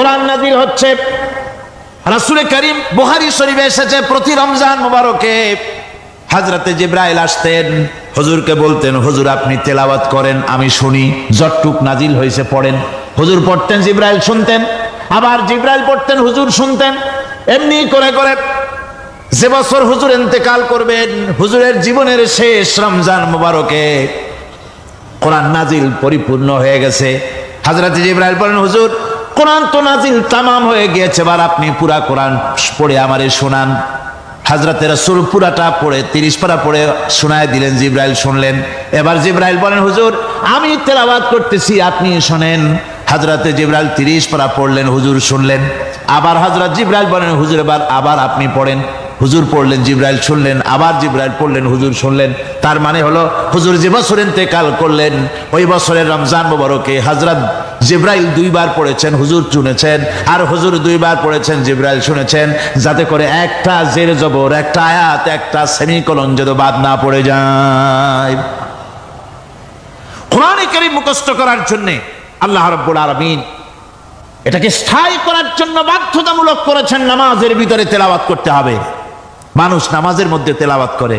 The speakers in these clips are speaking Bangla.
কোরআন নাযিল হচ্ছে। রাসূল করিম বুখারী শরীফে এসেছে প্রতি রমজান মুবারকে হযরতে জিবরাইল আসতেন, হুজুরকে বলতেন হুজুর আপনি তেলাওয়াত করেন আমি শুনি, যতটুক নাজিল হয়েছে পড়েন। হুজুর পড়তেন, জিবরাইল শুনতেন, আবার জিবরাইল পড়তেন, হুজুর শুনতেন। এমনি করে করে যে বছর হুজুর ইন্তেকাল করবেন, হুজুরের জীবনের শেষ রমজান মুবারকে কোরআন নাজিল পরিপূর্ণ হয়ে গেছে। হযরত জিবরাইল বলেন হুজুর কোরআন তো নাজিল তামাম হয়ে গিয়েছে, এবার আপনি পুরা কোরআন পড়ে আমারে শোনান। হযরতে রাসূল পুরাটা পড়ে 30 পারা পড়ে শোনায় দিলেন, জিবরাইল শুনলেন। এবার জিবরাইল বলেন হুজুর আমি তেলাওয়াত করতেছি আপনি শুনেন। হযরতে জিবরাইল 30 পারা পড়লেন, হুজুর শুনলেন। আবার হযরত জিবরাইল বলেন হুজুর আবার আপনি পড়েন। হুজুর পড়লেন, জিবরাইল শুনলেন, আবার জিবরাইল পড়লেন, হুজুর শুনলেন। তার মানে হলো হুজুর যে বছর ইন্তেকাল করলেন ওই বছরের রমজান মুবারকে হযরত জিবরাইল 2 বার পড়েছেন, হুজুর শুনেছেন, আর হুজুর 2 বার পড়েছেন, জিবরাইল শুনেছেন, যাতে করে একটা জের জবর, একটা আয়াত, একটা সেমিকোলন যেন বাদ না পড়ে যায়। কোরআনে কারীম মুখস্থ করার জন্য আল্লাহ রাব্বুল আলামিন এটাকে স্থায়ী করার জন্য বাধ্যতামূলক করেছেন, নামাজের ভিতরে তেলাওয়াত করতে হবে। মানুষ নামাজের মধ্যে তেলাওয়াত করে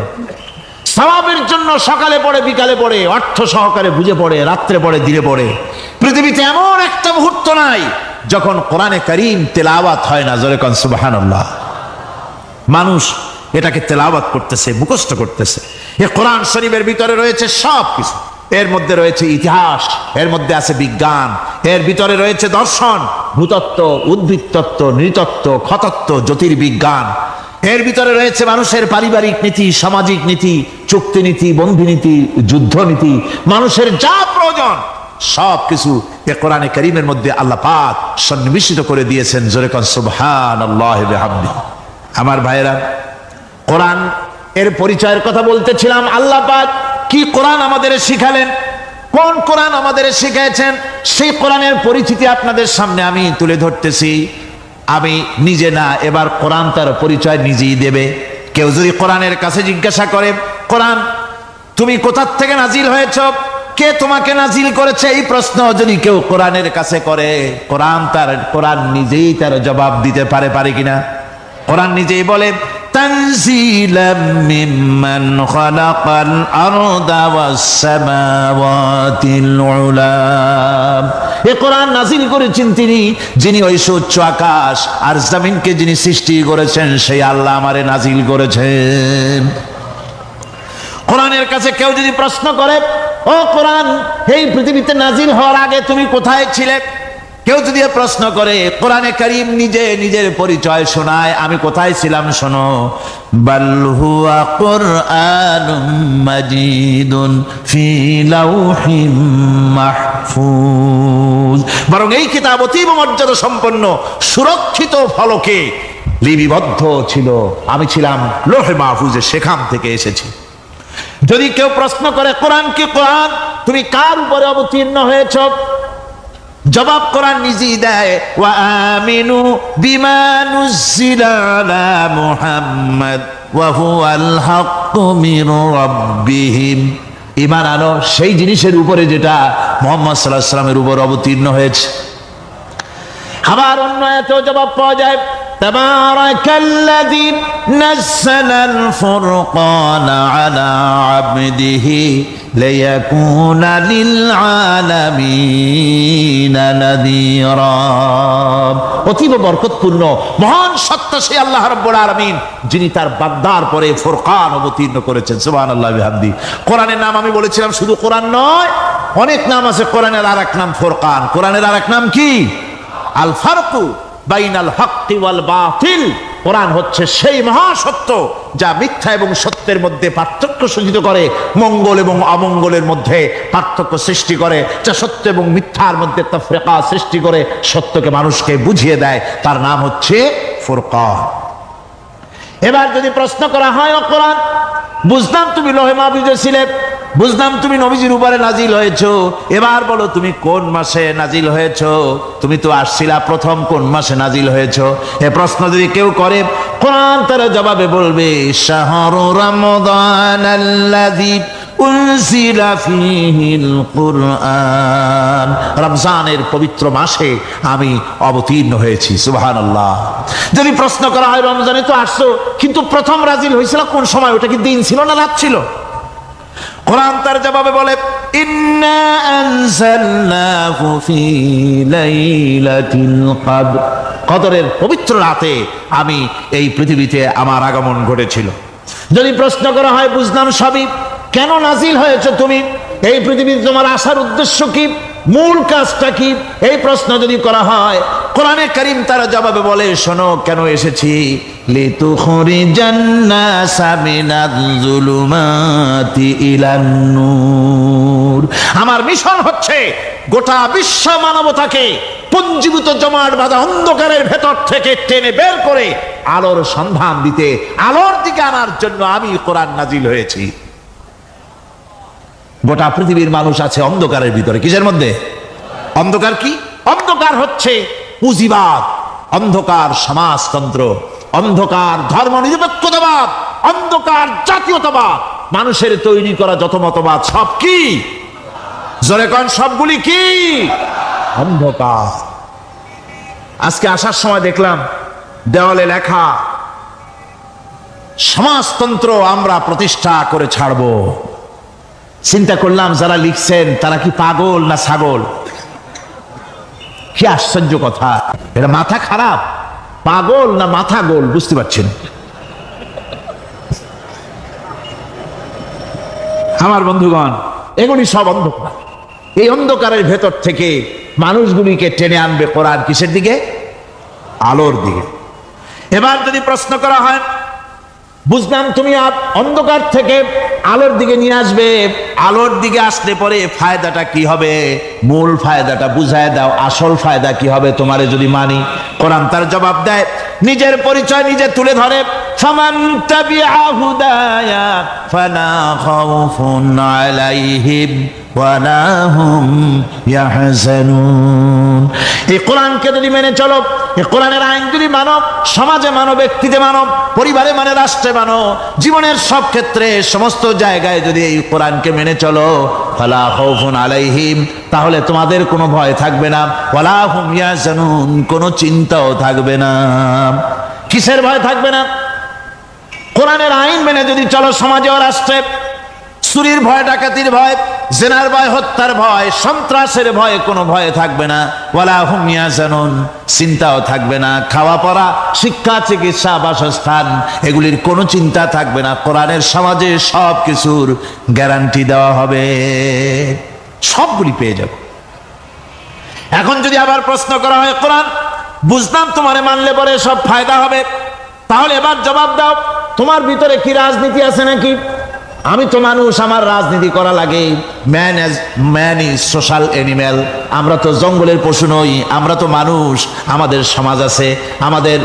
সওয়াবের জন্য, সকালে পড়ে বিকালে পড়ে, অর্থ সহকারে বুঝে পড়ে, রাত্রে পড়ে দিনে পড়ে। পৃথিবীতে এমন একটা মুহূর্ত নাই যখন কোরআনে কারীম তেলাওয়াত হয় না। জোরে কোন সুবহানাল্লাহ। মানুষ এটাকে তেলাওয়াত করতেছে, মুখস্থ করতেছে। এই কোরআন শরীফের ভিতরে রয়েছে সব কিছু। এর মধ্যে রয়েছে ইতিহাস, এর মধ্যে আছে বিজ্ঞান, এর ভিতরে রয়েছে দর্শন, ভূতত্ত্ব, উদ্ভিদ তত্ত্ব, নৃতত্ত্ব, খতত্ত্ব, জ্যোতির্বিজ্ঞান। এর ভিতরে রয়েছে মানুষের পারিবারিক নীতি, সামাজিক নীতি, চুক্তি নীতি, বন্ধু নীতি, যুদ্ধ নীতি, মানুষের যা প্রয়োজন সবকিছু এই কোরআনে কারীমের মধ্যে আল্লাহ পাক সন্নিবেশিত করে দিয়েছেন। জোরে কোন সুবহানাল্লাহি ওয়া বিহামদিহি। আমার ভাইরা, কোরআন এর পরিচয়ের কথা বলতেছিলাম। আল্লাহ পাক কি কোরআন আমাদের শিখালেন, কোন কোরআন আমাদের শিখিয়েছেন, সেই কোরআনের পরিচিতি আপনাদের সামনে আমি তুলে ধরতেছি। আমি নিজে না, এবার কোরআন তার পরিচয় নিজেই দেবে। কেউ যদি কোরআনের কাছে জিজ্ঞাসা করে কোরআন তুমি কোথা থেকে নাজিল হয়েছ, কে তোমাকে নাজিল করেছে, এই প্রশ্ন যদি কেউ কোরআনের কাছে করে, কোরআন নিজেই তার জবাব দিতে পারে কিনা? কোরআন নিজেই বলে তানজিলাম মিম্মান খালাকাল আরদা ওয়াস সামাওয়াতিল উলা। এই কোরআন নাজিল করেছেন তিনি, যিনি ওই উচ্চ আকাশ আর জমিনকে যিনি সৃষ্টি করেছেন, সেই আল্লাহ আমারে নাজিল করেছেন। কোরআনের কাছে কেউ যদি প্রশ্ন করে ও কোরআন এই পৃথিবীতে নাজিল হওয়ার আগে তুমি কোথায় ছিলে, কেউ যদি প্রশ্ন করে, কোরআনে কারীম নিজে নিজের পরিচয় শোনায়, আমি কোথায় ছিলাম শোনো। বাল হুয়া কুরআনুম মাজিদুন ফি লাউহিম মাহফুজ। বরং এই কিতাব অতীব মর্যাদা সম্পন্ন সুরক্ষিত ফলকে লিপিবদ্ধ ছিল, আমি ছিলাম লৌহে মাহফুজে, সেখান থেকে এসেছি। যদি কেউ প্রশ্ন করে কোরআন কি, কোরআন তুমি কার উপরে অবতীর্ণ হয়েছ, জবাব কোরআন নিজেই দেয়, ওয়া আমিনু বিমা নুজিলা আলা মুহাম্মাদ ওয়া হুয়াল হাক্কু মির রাব্বিহিম। ঈমান আনো সেই জিনিসের উপরে যেটা মুহাম্মদ সাল্লাল্লাহু আলাইহি ওয়াসাল্লামের উপর অবতীর্ণ হয়েছে। আবার অন্য আয়াতেও জবাব পাওয়া যায়, তাবারাকাল্লাযী নাযালাল ফুরকানা আলা আবদিহি লিয়াকুনা লিল আলামিনা নাযীরা। অতীব বরকতপূর্ণ মহান সত্তা সেই আল্লাহ রাব্বুল আলামিন, যিনি তার বান্দার পরে ফুরকান অবতীর্ণ করেছেন। সুবহানাল্লাহি ওয়া বিহামদিহি। কোরআনের নাম আমি বলেছিলাম শুধু কোরআন নয়, অনেক নাম আছে। কোরআনের আরেক নাম ফুরকান। কোরআনের আরেক নাম কি? আল ফারকু বাইনাল হক্কি ওয়াল বাতিল। কোরআন হচ্ছে সেই মহাসত্য যা মিথ্যা এবং সত্যের মধ্যে পার্থক্য সূচিত করে, মঙ্গল এবং অমঙ্গলের মধ্যে পার্থক্য সৃষ্টি করে, যা সত্য এবং মিথ্যার মধ্যে তাফরিকা সৃষ্টি করে, সত্যকে মানুষকে বুঝিয়ে দেয়। তার নাম হচ্ছে ফুরকান। এবার যদি প্রশ্ন করা হয়, ও কোরআন বুঝলাম তুমি লৌহে মাহফুজে ছিলে, বুঝলাম তুমি নবীজির উপরে নাজিল হয়েছো, এবার বলো তুমি কোন মাসে নাজিল হয়েছো, তুমি তো আসছিলা প্রথম কোন মাসে নাজিল হয়েছো? এ প্রশ্ন যদি কেউ করে, কোরআন তার জবাবে বলবে শাহরু রমাদান আল্লাযী উনজিলা ফীহিল কুরআন, রমজানের পবিত্র মাসে আমি অবতীর্ণ হয়েছি। সুবহানাল্লাহ। যদি প্রশ্ন করা হয় রমজানে তো আসছো, কিন্তু প্রথম নাজিল হয়েছিল কোন সময়? ওটা কি দিন ছিল না রাত ছিল? কোরআন তার জবাবে বলে, ইন্না আনজালনাহু ফি লাইলাতিল কদর, কদরের পবিত্র রাতে আমি এই পৃথিবীতে আমার আগমন ঘটেছিল। যদি প্রশ্ন করা হয় বুঝলাম সবই, কেন নাজিল হয়েছে তুমি? এই পৃথিবীতে তোমার আসার উদ্দেশ্য কি? মূল কাজটা কি? এই প্রশ্ন যদি করা হয়, কোরআনে কারীম তার জবাবে বলে, শোনো কেন এসেছি। লিতুখরিজান নাসা মিনাজ যুলুমাতি ইলান নূর, আমার মিশন হচ্ছে গোটা বিশ্ব মানবতাকে পুঞ্জীভূত জমাট বাঁধা অন্ধকারের ভেতর থেকে টেনে বের করে আলোর সন্ধান দিতে, আলোর দিকে আনার জন্য আমি কোরআন নাজিল হয়েছি। গোটা পৃথিবীর মানুষ আছে অন্ধকারের ভিতরে। কিসের মধ্যে? অন্ধকার কি? অন্ধকার হচ্ছে পুঁজিবাদ, অন্ধকার সমাজতন্ত্র, অন্ধকার ধর্ম নিরপেক্ষতাবাদ, অন্ধকার জাতীয়তাবাদ। মানুষের তৈরি করা যত মতবাদ সব কি? জোরে কোন, সবগুলি কি? অন্ধকার। আজকে আসার সময় দেখলাম দেওয়ালে লেখা, সমাজতন্ত্র আমরা প্রতিষ্ঠা করে ছাড়বো। চিন্তা করলাম যারা লিখছেন তারা কি পাগল না ছাগল? কি আশ্চর্য কথা! এটা মাথা খারাপ, পাগল না মাথা গোল বুঝতে পারছেন? আমার বন্ধুগণ, এগুলি সব অন্ধকার। এই অন্ধকারের ভেতর থেকে মানুষগুলিকে টেনে আনবে কোরআন কিসের দিকে? আলোর দিকে। এবার যদি প্রশ্ন করা হয়, বুঝলাম তুমি অন্ধকার থেকে আলোর দিকে নিয়ে আসবে, আলোর দিকে আসলে পরে ফায়দাটা কি হবে? মূল ফায়দাটা বুঝায় দাও, আসল ফায়দা কি হবে তোমারে যদি মানি? কোরআন তার জবাব দেয়, নিজের পরিচয় নিজে তুলে ধরে, ফামান তাবিআ হুদায়া ফালা খাউফুন আলাইহিম ওয়ালা হুম ইয়াহজানুন। এই কোরআনকে যদি মেনে চলো, এই কোরআনের আইন যদি মানো, সমাজে মানো, ব্যক্তিতে মানো, পরিবারে মানে, রাষ্ট্রে মানো, জীবনের সব ক্ষেত্রে সমস্ত জায়গায় যদি এই কোরআনকে মেনে চলো, ফালা খাউফুন আলাইহিম, তাহলে তোমাদের কোনো ভয় থাকবে না, ওয়ালা হুম ইয়াহজানুন, কোনো চিন্তাও থাকবে না। কিসের ভয় থাকবে না? কোরআনের আইন মেনে যদি চলো সমাজে ও রাষ্ট্রে, চুরির ভয়, ডাকাতির ভয়, জেনার ভয়, হত্যার ভয়, সন্ত্রাসের ভয় কোনো ভয় থাকবে না। ওয়ালা হুম ইয়াহজানুন, চিন্তাও থাকবে না। খাওয়া পড়া, শিক্ষা, চিকিৎসা, বাসস্থান, এগুলির কোনো চিন্তা থাকবে না। কোরআনের সমাজে সব কিছুর গ্যারান্টি দেওয়া হবে, সবগুলি পেয়ে যাবে। এখন যদি আবার প্রশ্ন করা হয়, কোরআন বুঝলাম তোমারে মানলে পরে সব ফায়দা হবে, তাহলে এবার জবাব দাও, তোমার ভিতরে কি রাজনীতি আছে নাকি? আমি তো মানুষ, আমার রাজনীতি করা লাগে। ম্যান ইজ সোশ্যাল অ্যানিম্যাল, আমরা তো জঙ্গলের পশু নই, আমরা তো মানুষ। আমাদের সমাজ আছে, আমাদের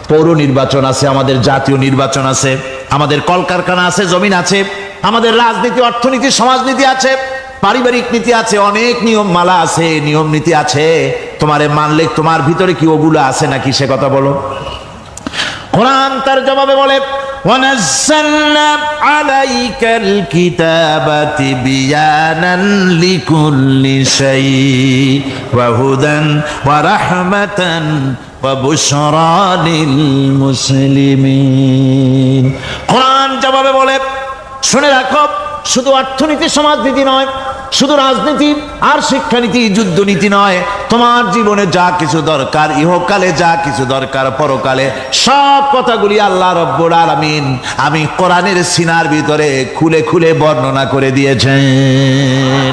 পৌর নির্বাচন আছে, আমাদের জাতীয় নির্বাচন আছে, আমাদের কলকারখানা আছে, জমিন আছে, আমাদের রাজনীতি, অর্থনীতি, সমাজনীতি আছে, পারিবারিক নীতি আছে, অনেক নিয়ম মালা আছে, নিয়ম নীতি আছে। তোমারে মানলে তোমার ভিতরে কি ওগুলো আছে নাকি সে কথা বলো। কোরআন তার জবাবে বলে, ওয়ানাজ্জালনা আলাইকাল কিতাবা তিবয়ানান লিকুল্লি শাই ওয়া হুদান ওয়া রাহমাতান ওয়া বুশরা লিল মুসলিমিন। কোরআন জবাবে বলে, শুনে রাখো, শুধু অর্থনীতি সমাজনীতি নয়, শুধু রাজনীতি আর শিক্ষানীতি, যুদ্ধনীতি নয়, তোমার জীবনে যা কিছু দরকার, ইহকালে যা কিছু দরকার, পরকালে, সব কথাগুলি আল্লাহ রব্বুল আলামিন আমি কোরআনের সিনার ভিতরে খুলে খুলে বর্ণনা করে দিয়েছেন।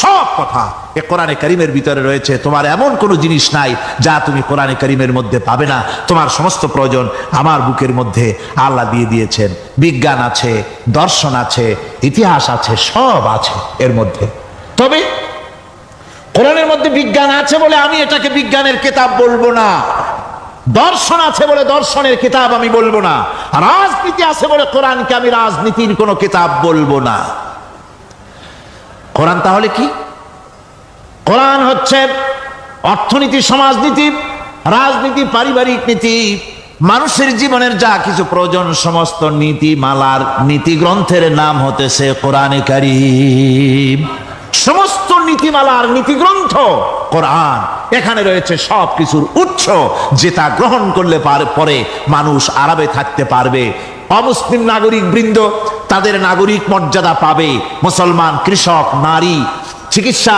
সব কথা এ কোরআনে কারীমের ভিতরে রয়েছে। তোমার এমন কোনো জিনিস নাই যা তুমি কোরআনে কারীমের মধ্যে পাবে না। তোমার সমস্ত প্রয়োজন আমার বুকের মধ্যে আল্লাহ দিয়ে দিয়েছেন। বিজ্ঞান আছে, দর্শন আছে, ইতিহাস আছে, সব আছে এর মধ্যে। তবে কোরআনের মধ্যে বিজ্ঞান আছে বলে আমি এটাকে বিজ্ঞানের কিতাব বলবো না, দর্শন আছে বলে দর্শনের কিতাব আমি বলবো না, রাজনীতি আছে বলে কোরআনকে আমি রাজনীতির কোনো কিতাব বলবো না। কোরআন তাহলে কি? কোরআন হচ্ছে অর্থনীতি, সমাজনীতি, রাজনীতি, পারিবারিক নীতি, মানুষের জীবনের যা কিছু প্রয়োজন সমস্ত নীতিমালার নীতি গ্রন্থের নাম হতেছে কোরআনে কারীম। সমস্ত নীতিমালার নীতি গ্রন্থ কোরআন। এখানে রয়েছে সব কিছুর উৎস, যেটা গ্রহণ করলে পরে মানুষ আরামে থাকতে পারবে। অমুসলিম নাগরিক বৃন্দ তাদের নাগরিক মর্যাদা পাবে। মুসলমান, কৃষক, নারী, চিকিৎসা,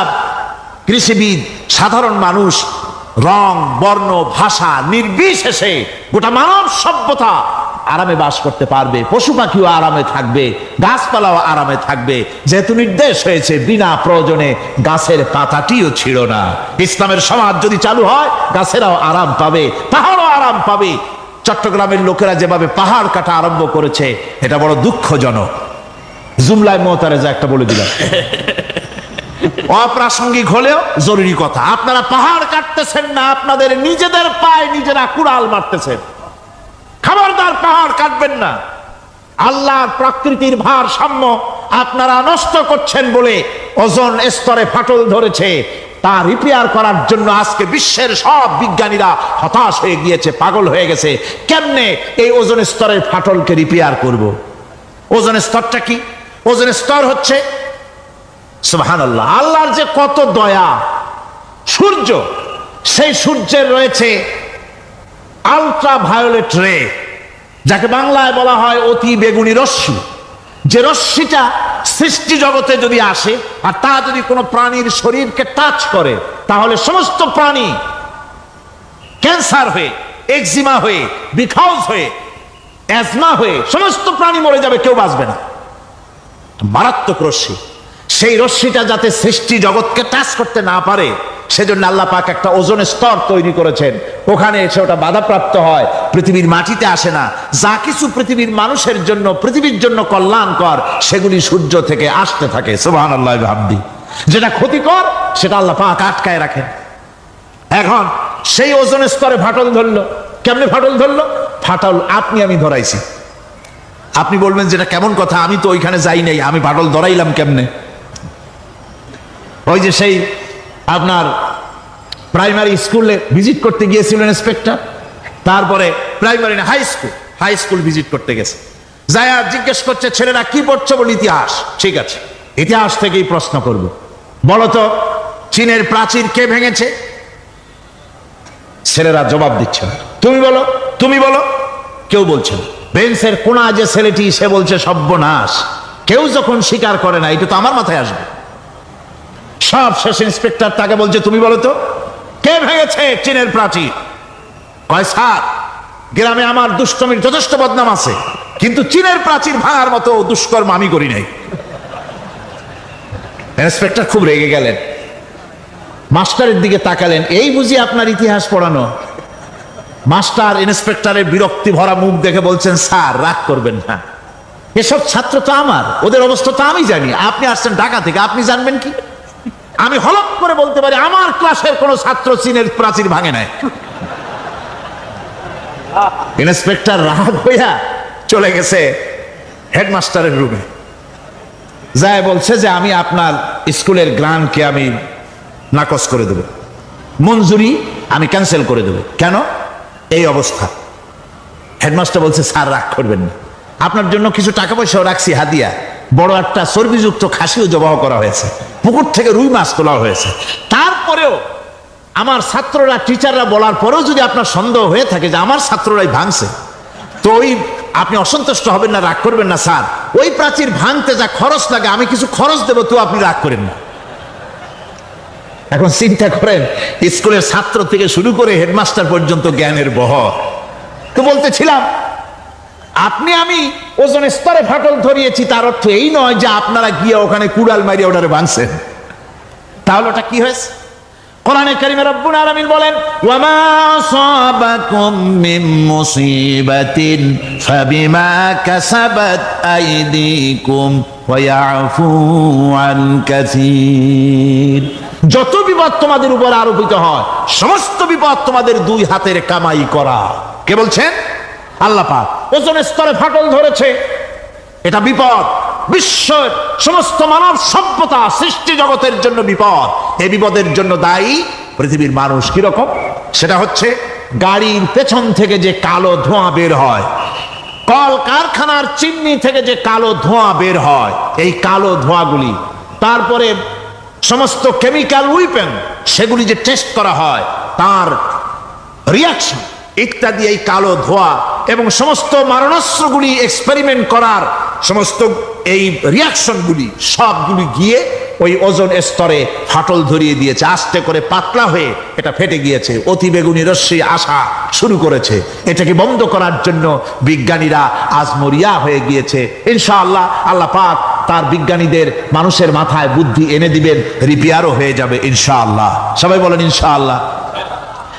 কৃষিবিদ, সাধারণ মানুষ, রং, বর্ণ, ভাষা নির্বিশেষে গোটা মানব সভ্যতা আরামে বাস করতে পারবে। পশু পাখিও আরামে থাকবে, গাছপালাও আরামে থাকবে, যেহেতু নির্দেশ হয়েছে বিনা প্রয়োজনে গাছের পাতাটিও ছিঁড়ো না। ইসলামের সমাজ যদি চালু হয়, গাছেরাও আরাম পাবে, পাহাড়ও আরাম পাবে। চট্টগ্রামের লোকেরা যেভাবে পাহাড় কাটা আরম্ভ করেছে, এটা বড় দুঃখজনক। জুমলায় মোতারেজা একটা বলে দিলাম, অপ্রাসঙ্গিক হলেও জরুরি কথা। আপনারা পাহাড় কাটতেছেন না, আপনাদের নিজেদের পায়ে নিজেরা কুড়াল মারতেছেন। খবরদার পাহাড় কাটবেন না। আল্লাহর প্রকৃতির ভারসাম্য আপনারা নষ্ট করছেন বলে ওজোন স্তরে ফাটল ধরেছে। তা রিপেয়ার করার জন্য আজকে বিশ্বের সব বিজ্ঞানীরা হতাশ হয়ে গিয়েছে, পাগল হয়ে গেছে। কেমনে এই ওজোন স্তরের ফাটলকে রিপেয়ার করব? ওজোন স্তরটা কি? ওজোন স্তর হচ্ছে সুবহানাল্লাহ, আল্লাহর যে কত দয়া। সূর্য, সেই সূর্যের রয়েছে আলট্রা ভায়োলেট রে, যাকে বাংলায় বলা হয় অতি বেগুনি রশ্মি। যে রশ্মিটা সৃষ্টি জগতে যদি আসে আর তা যদি কোনো প্রাণীর শরীরকে টাচ করে, তাহলে সমস্ত প্রাণী ক্যান্সার হয়ে, এক্সিমা হয়ে, বিখাউজ হয়ে, অ্যাজমা হয়ে সমস্ত প্রাণী মরে যাবে, কেউ বাঁচবে না। মারাত্মক রশ্মি। সেই রশ্মিটা যাতে সৃষ্টি জগৎকে টাচ করতে না পারে, সেজন্য আল্লাহ পাক একটা ওজোন স্তর তৈরি করেছেন। ওখানে এসে ওটা বাধাপ্রাপ্ত হয়, পৃথিবীর মাটিতে আসে না। যা কিছু পৃথিবীর মানুষের জন্য, পৃথিবীর জন্য কল্যাণকর, সেগুলি সূর্য থেকে আসতে থাকে। সুবহানাল্লাহ বিহামদি। যেটা ক্ষতিকর, সেটা আল্লাহ পাক আটকায় রাখেন। এখন সেই ওজোন স্তরে ফাটল ধরলো। কেমনে ফাটল ধরলো? ফাটল আপনি আমি ধরাইছি। আপনি বলবেন যেটা কেমন কথা, আমি তো ওইখানে যাই নাই, আমি ফাটল ধরাইলাম কেমনে? ওই যে সেই আপনার প্রাইমারি স্কুলে ভিজিট করতে গিয়েছিলেন ইন্সপেক্টর, তারপরে প্রাইমারি না হাই স্কুল ভিজিট করতে গেছে। যায়া জিজ্ঞেস করছে, ছেলেরা কি পড়ছে? বলে ইতিহাস। ঠিক আছে, ইতিহাস থেকেই প্রশ্ন করব। বলতো চীনের প্রাচীর কে ভেঙেছে? ছেলেরা জবাব দিচ্ছে না। তুমি বলো, তুমি বলো। কেউ বলছে না। বেঞ্চের কোনা যে ছেলেটি, সে বলছে সর্বনাশ। কেউ যখন স্বীকার করে না, এটা তো আমার মাথায় আসবে। সব শেষ ইন্সপেক্টর তাকে বলছে, তুমি বলো তো কে ভেঙেছে চীনের প্রাচীর? কয়, স্যার, গ্রামে আমার দুষ্টমির যথেষ্ট বদনাম আছে, কিন্তু চীনের প্রাচীর ভাঙার মতো দুষ্কর্ম আমি করি নাই। ইন্সপেক্টর খুব রেগে গেলেন, মাস্টারের দিকে তাকালেন। এই বুঝি আপনার ইতিহাস পড়ানো? মাস্টার ইন্সপেক্টরের বিরক্তি ভরা মুখ দেখে বলছেন, স্যার রাগ করবেন না, এসব ছাত্র তো আমার, ওদের অবস্থা তো আমি জানি। আপনি আসছেন ঢাকা থেকে, আপনি জানবেন কি? আমি হলপ করে বলতে পারি, আমার ক্লাসের কোন ছাত্র চীনের প্রাচীর ভাঙে নাই। ইন্সপেক্টর রাগ হইয়া চলে গেছে হেডমাস্টারের রুমে, যায় বলছে যে আমি আপনার স্কুলের গ্রান্টকে আমি নাকচ করে দেব, মঞ্জুরি আমি ক্যান্সেল করে দেব। কেন? এই অবস্থা। হেডমাস্টার বলছে, স্যার রাগ করবেন না, আপনার জন্য কিছু টাকা পয়সাও রাখছি হাদিয়া। বড় একটা চর্বিযুক্ত খাসিও জবাহ করা হয়েছে, পুকুর থেকে রুই মাছ তোলা হয়েছে। তারপরেও আমার ছাত্ররা, টিচাররা বলার পরেও যদি আপনার সন্দেহ হয়ে থাকে যে আমার ছাত্ররাই ভাঙছে, তো ওই আপনি অসন্তুষ্ট হবেন না, রাগ করবেন না। স্যার, ওই প্রাচীর ভাঙতে যা খরচ লাগে আমি কিছু খরচ দেবো, তো আপনি রাগ করেন না। এখন চিন্তা করেন, স্কুলের ছাত্র থেকে শুরু করে হেডমাস্টার পর্যন্ত জ্ঞানের বহর। তো বলতেছিলাম, আপনি আমি ওজন স্তরে ফাটল ধরিয়েছি, তার অর্থ এই নয় যে আপনারা গিয়ে ওখানে কুড়াল মারিয়ে ওটারে ভাঙছেন। তাহলে ওটা কি হয়েছে? কোরআনে কারীমে রব্বুল আলামিন বলেন, ওয়ামা আসাবাকুম মিন মুসিবাতিন ফাবিমা কাসাবাত আইদিকুম ওয়া ইয়াফু আন কাসীর। যত বিপদ তোমাদের উপর আরোপিত হয়, সমস্ত বিপদ তোমাদের দুই হাতের কামাই করা। কে বলছেন? আল্লাহ পাক। ওজন স্তরে ফাটল ধরেছে, এটা বিপদ। বিশ্বের সমস্ত মানব সভ্যতা, সৃষ্টি জগতের জন্য বিপদ। এই বিপদের জন্য দায়ী পৃথিবীর মানুষ। কিরকম? সেটা হচ্ছে গাড়ির পেছন থেকে যে কালো ধোঁয়া বের হয়, কল কারখানার চিমনি থেকে যে কালো ধোঁয়া বের হয়, এই কালো ধোঁয়াগুলি, তারপরে সমস্ত কেমিক্যাল উইপেন সেগুলি যে টেস্ট করা হয়, তার রিয়াকশন ইত্যাদি, এই কালো ধোঁয়া এবং সমস্ত মারণাস্ত্রগুলি এক্সপেরিমেন্ট করার সমস্ত এই রিয়াকশনগুলি সবগুলি গিয়ে ওই ওজোন স্তরে ফাটল ধরিয়ে দিয়েছে। আস্তে করে পাতলা হয়ে এটা ফেটে গিয়েছে, অতি বেগুনি রশ্মি আসা শুরু করেছে। এটাকে বন্ধ করার জন্য বিজ্ঞানীরা আজ মরিয়া হয়ে গিয়েছে। ইনশাআল্লাহ আল্লাহ পাক তার বিজ্ঞানীদের মানুষের মাথায় বুদ্ধি এনে দিবেন, রিপেয়ারও হয়ে যাবে ইনশাআল্লাহ। সবাই বলেন ইনশাআল্লাহ।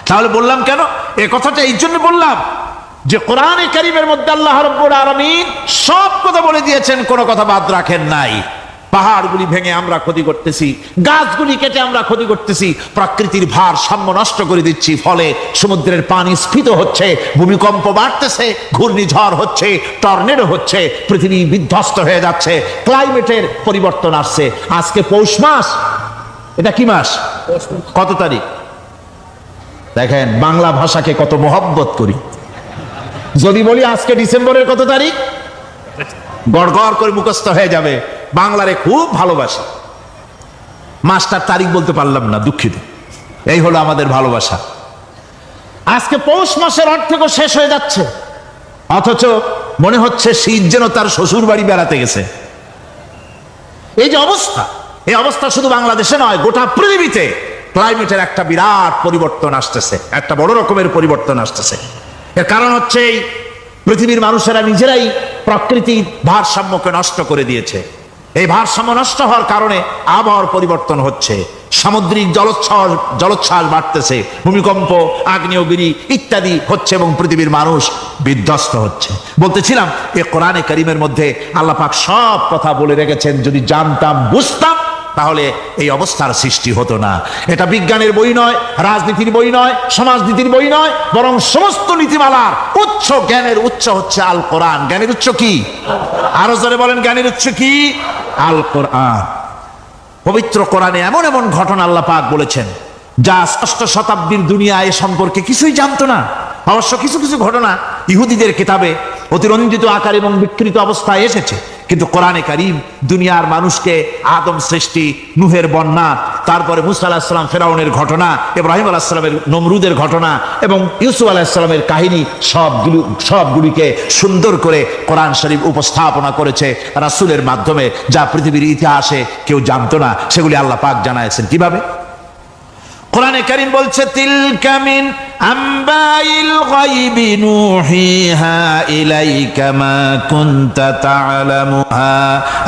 তাহলে বললাম কেন এই কথাটা? এই জন্য বললাম যে কোরআনে কারীমের মধ্যে আল্লাহ রাব্বুল আলামিন সব কথা বলে দিয়েছেন, কোনো কথা বাদ রাখেন নাই। পাহাড়গুলি ভেঙে আমরা ক্ষতি করতেছি, গাছগুলি কেটে আমরা ক্ষতি করতেছি, প্রকৃতির ভারসাম্য নষ্ট করে দিচ্ছি, ফলে সমুদ্রের পানি স্ফীত হচ্ছে, ভূমিকম্প বাড়তেছে, ঘূর্ণিঝড় হচ্ছে, টর্নেডো হচ্ছে, পৃথিবী বিধ্বস্ত হয়ে যাচ্ছে, ক্লাইমেটের পরিবর্তন আসছে। আজকে পৌষ মাস, এটা কি মাস? কত তারিখ? দেখেন বাংলা ভাষাকে কত মহব্বত করি। যদি বলি আজকে ডিসেম্বরের কত তারিখ, গড় গড় করে মুখস্থ হয়ে যাবে। বাংলারে খুব ভালোবাসি, মাসটার তারিখ বলতে পারলাম না, দুঃখিত। এই হলো আমাদের ভালোবাসা। আজকে পৌষ মাসের অর্ধেকও শেষ হয়ে যাচ্ছে, অথচ মনে হচ্ছে শীত যেন তার শ্বশুর বাড়ি বেড়াতে গেছে। এই যে অবস্থা, এই অবস্থা শুধু বাংলাদেশে নয়, গোটা পৃথিবীতে ক্লাইমেটের একটা বিরাট পরিবর্তন আসতেছে, একটা বড় রকমের পরিবর্তন আসতেছে। এর কারণ হচ্ছে এই পৃথিবীর মানুষেরা নিজেরাই প্রকৃতির ভারসাম্যকে নষ্ট করে দিয়েছে। এই ভারসাম্য নষ্ট হওয়ার কারণে আবহাওয়ার পরিবর্তন হচ্ছে, সামুদ্রিক জলোচ্ছ্বাস বাড়তেছে, ভূমিকম্প, আগ্নেয়গিরি ইত্যাদি হচ্ছে এবং পৃথিবীর মানুষ বিধ্বস্ত হচ্ছে। বলতেছিলাম এই কোরআনে কারীমের মধ্যে আল্লাহ পাক সব কথা বলে রেখেছেন। যদি জানতাম, বুঝতাম, তাহলে এই অবস্থার সৃষ্টি হতো না। এটা বিজ্ঞানের বই নয়, রাজনীতির বই নয়, সমাজনীতির বই নয়, বরং সমস্ত নীতিমালার উচ্চ, জ্ঞানের উচ্চ হচ্ছে আল কোরআন। জ্ঞানের উচ্চ কি? আরো জোরে বলেন, জ্ঞানের উচ্চ কি? আল কোরআন। পবিত্র কোরআনে এমন এমন ঘটনা আল্লাহ পাক বলেছেন যা ষষ্ঠ শতাব্দীর দুনিয়া এ সম্পর্কে কিছুই জানতো না। অবশ্য কিছু কিছু ঘটনা ইহুদিদের কিতাবে অতিরঞ্জিত আকার এবং বিকৃত অবস্থায় এসেছে, কিন্তু কোরআনে কারীম দুনিয়ার মানুষকে আদম সৃষ্টি, নূহের বন্যা, তারপরে মুসা আলাইহিস সালাম ফেরাউনের ঘটনা, ইব্রাহিম আলাইহিস সালামের নমরুদের ঘটনা এবং ইউসুফ আলাইহিস সালামের কাহিনী সবগুলিকে সুন্দর করে কোরআন শরীফ উপস্থাপনা করেছে রাসূলের মাধ্যমে, যা পৃথিবীর ইতিহাসে কেউ জানতো না। সেগুলি আল্লাহ পাক জানাইছেন। কিভাবে? কোরআনে কারীম বলছে, তিলকা মিন আম্বাইল গায়বি নূহিহা ইলাইকা মা কুনতা তা'লামুহা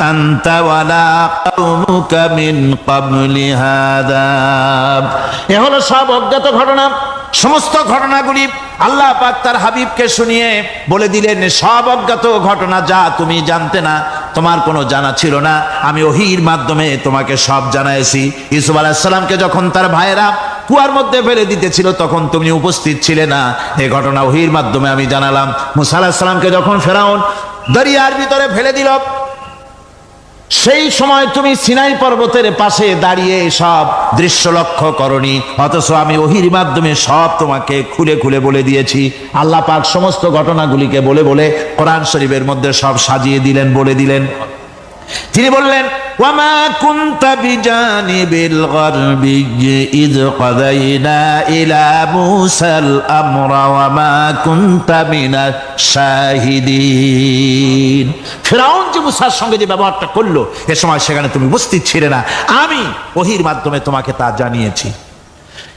আনতা ওয়ালা কওমুকা মিন ক্বাবলি হাদা। এ হলো সব অজ্ঞাত ঘটনা। সমস্ত ঘটনাগুলি আল্লাহ পাক তার হাবিবকে শুনিয়ে বলে দিলেন, সব অজ্ঞাত ঘটনা, যা তুমি জানতে না, তোমার কোনো জানা ছিল না, আমি ওহীর মাধ্যমে তোমাকে সব জানাইছি। ইউসুফ আলাইহিস সালামকে যখন তার ভাইয়েরা কুয়ার মধ্যে ফেলে দিতেছিল, তখন তুমি উপস্থিত ছিলে না, এই ঘটনা ওহীর মাধ্যমে আমি জানালাম। মুসা আলাইহিস সালামকে যখন ফেরাউন দরিয়ার ভিতরে ফেলে দিল, সেই সময় তুমি সিনাই পর্বতের পাশে দাঁড়িয়ে সব দৃশ্য লক্ষ্য করনি, অথচ আমি ওহীর মাধ্যমে সব তোমাকে খুলে খুলে বলে দিয়েছি। আল্লাহ পাক সমস্ত ঘটনাগুলিকে বলে বলে কোরআন শরীফের মধ্যে সব সাজিয়ে দিলেন, বলে দিলেন। তিনি বললেন, ওয়ামা কুনতা বিজানিবিল গারবি ইয কাদাইনা ইলা মুসাল আমরা ওয়ামা কুনতা মিনাশ শাহিদিন। ফিরআউন যে মুসার সঙ্গে যে ব্যবহারটা করলো, এ সময় সেখানে তুমি উপস্থিত ছিলে না, আমি ওহীর মাধ্যমে তোমাকে তা জানিয়েছি।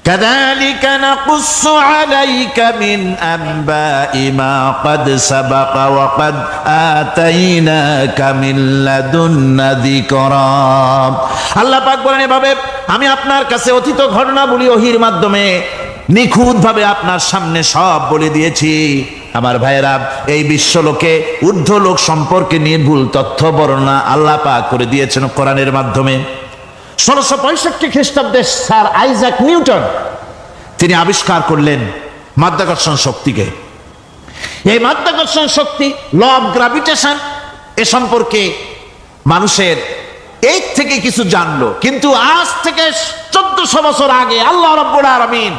كذلك نقص عليك من أنباء ما قد سبق وقد آتيناك من لدنا ذكرا। আল্লাহ পাক বলেন, এভাবে আমি আপনার কাছে অতীত ঘটনাবলী ওহীর মাধ্যমে নিখুঁতভাবে আপনার সামনে সব বলে দিয়েছি। আমার ভাইয়েরা, এই বিশ্বলোকে ঊর্ধ্ব লোক সম্পর্কে নির্ভুল তথ্য বর্ণনা আল্লাহ পাক করে দিয়েছেন কোরআনের মাধ্যমে। 1665 খ্রিস্টাব্দে স্যার আইজাক নিউটন তিনি আবিষ্কার করলেন মাধ্যাকর্ষণ শক্তিকে। এই মাধ্যাকর্ষণ শক্তি, ল অফ গ্রাভিটেশন, এ সম্পর্কে মানুষের এই থেকে কিছু জানলো, কিন্তু আজ থেকে 1400 বছর আগে আল্লাহ রাব্বুল আলামিন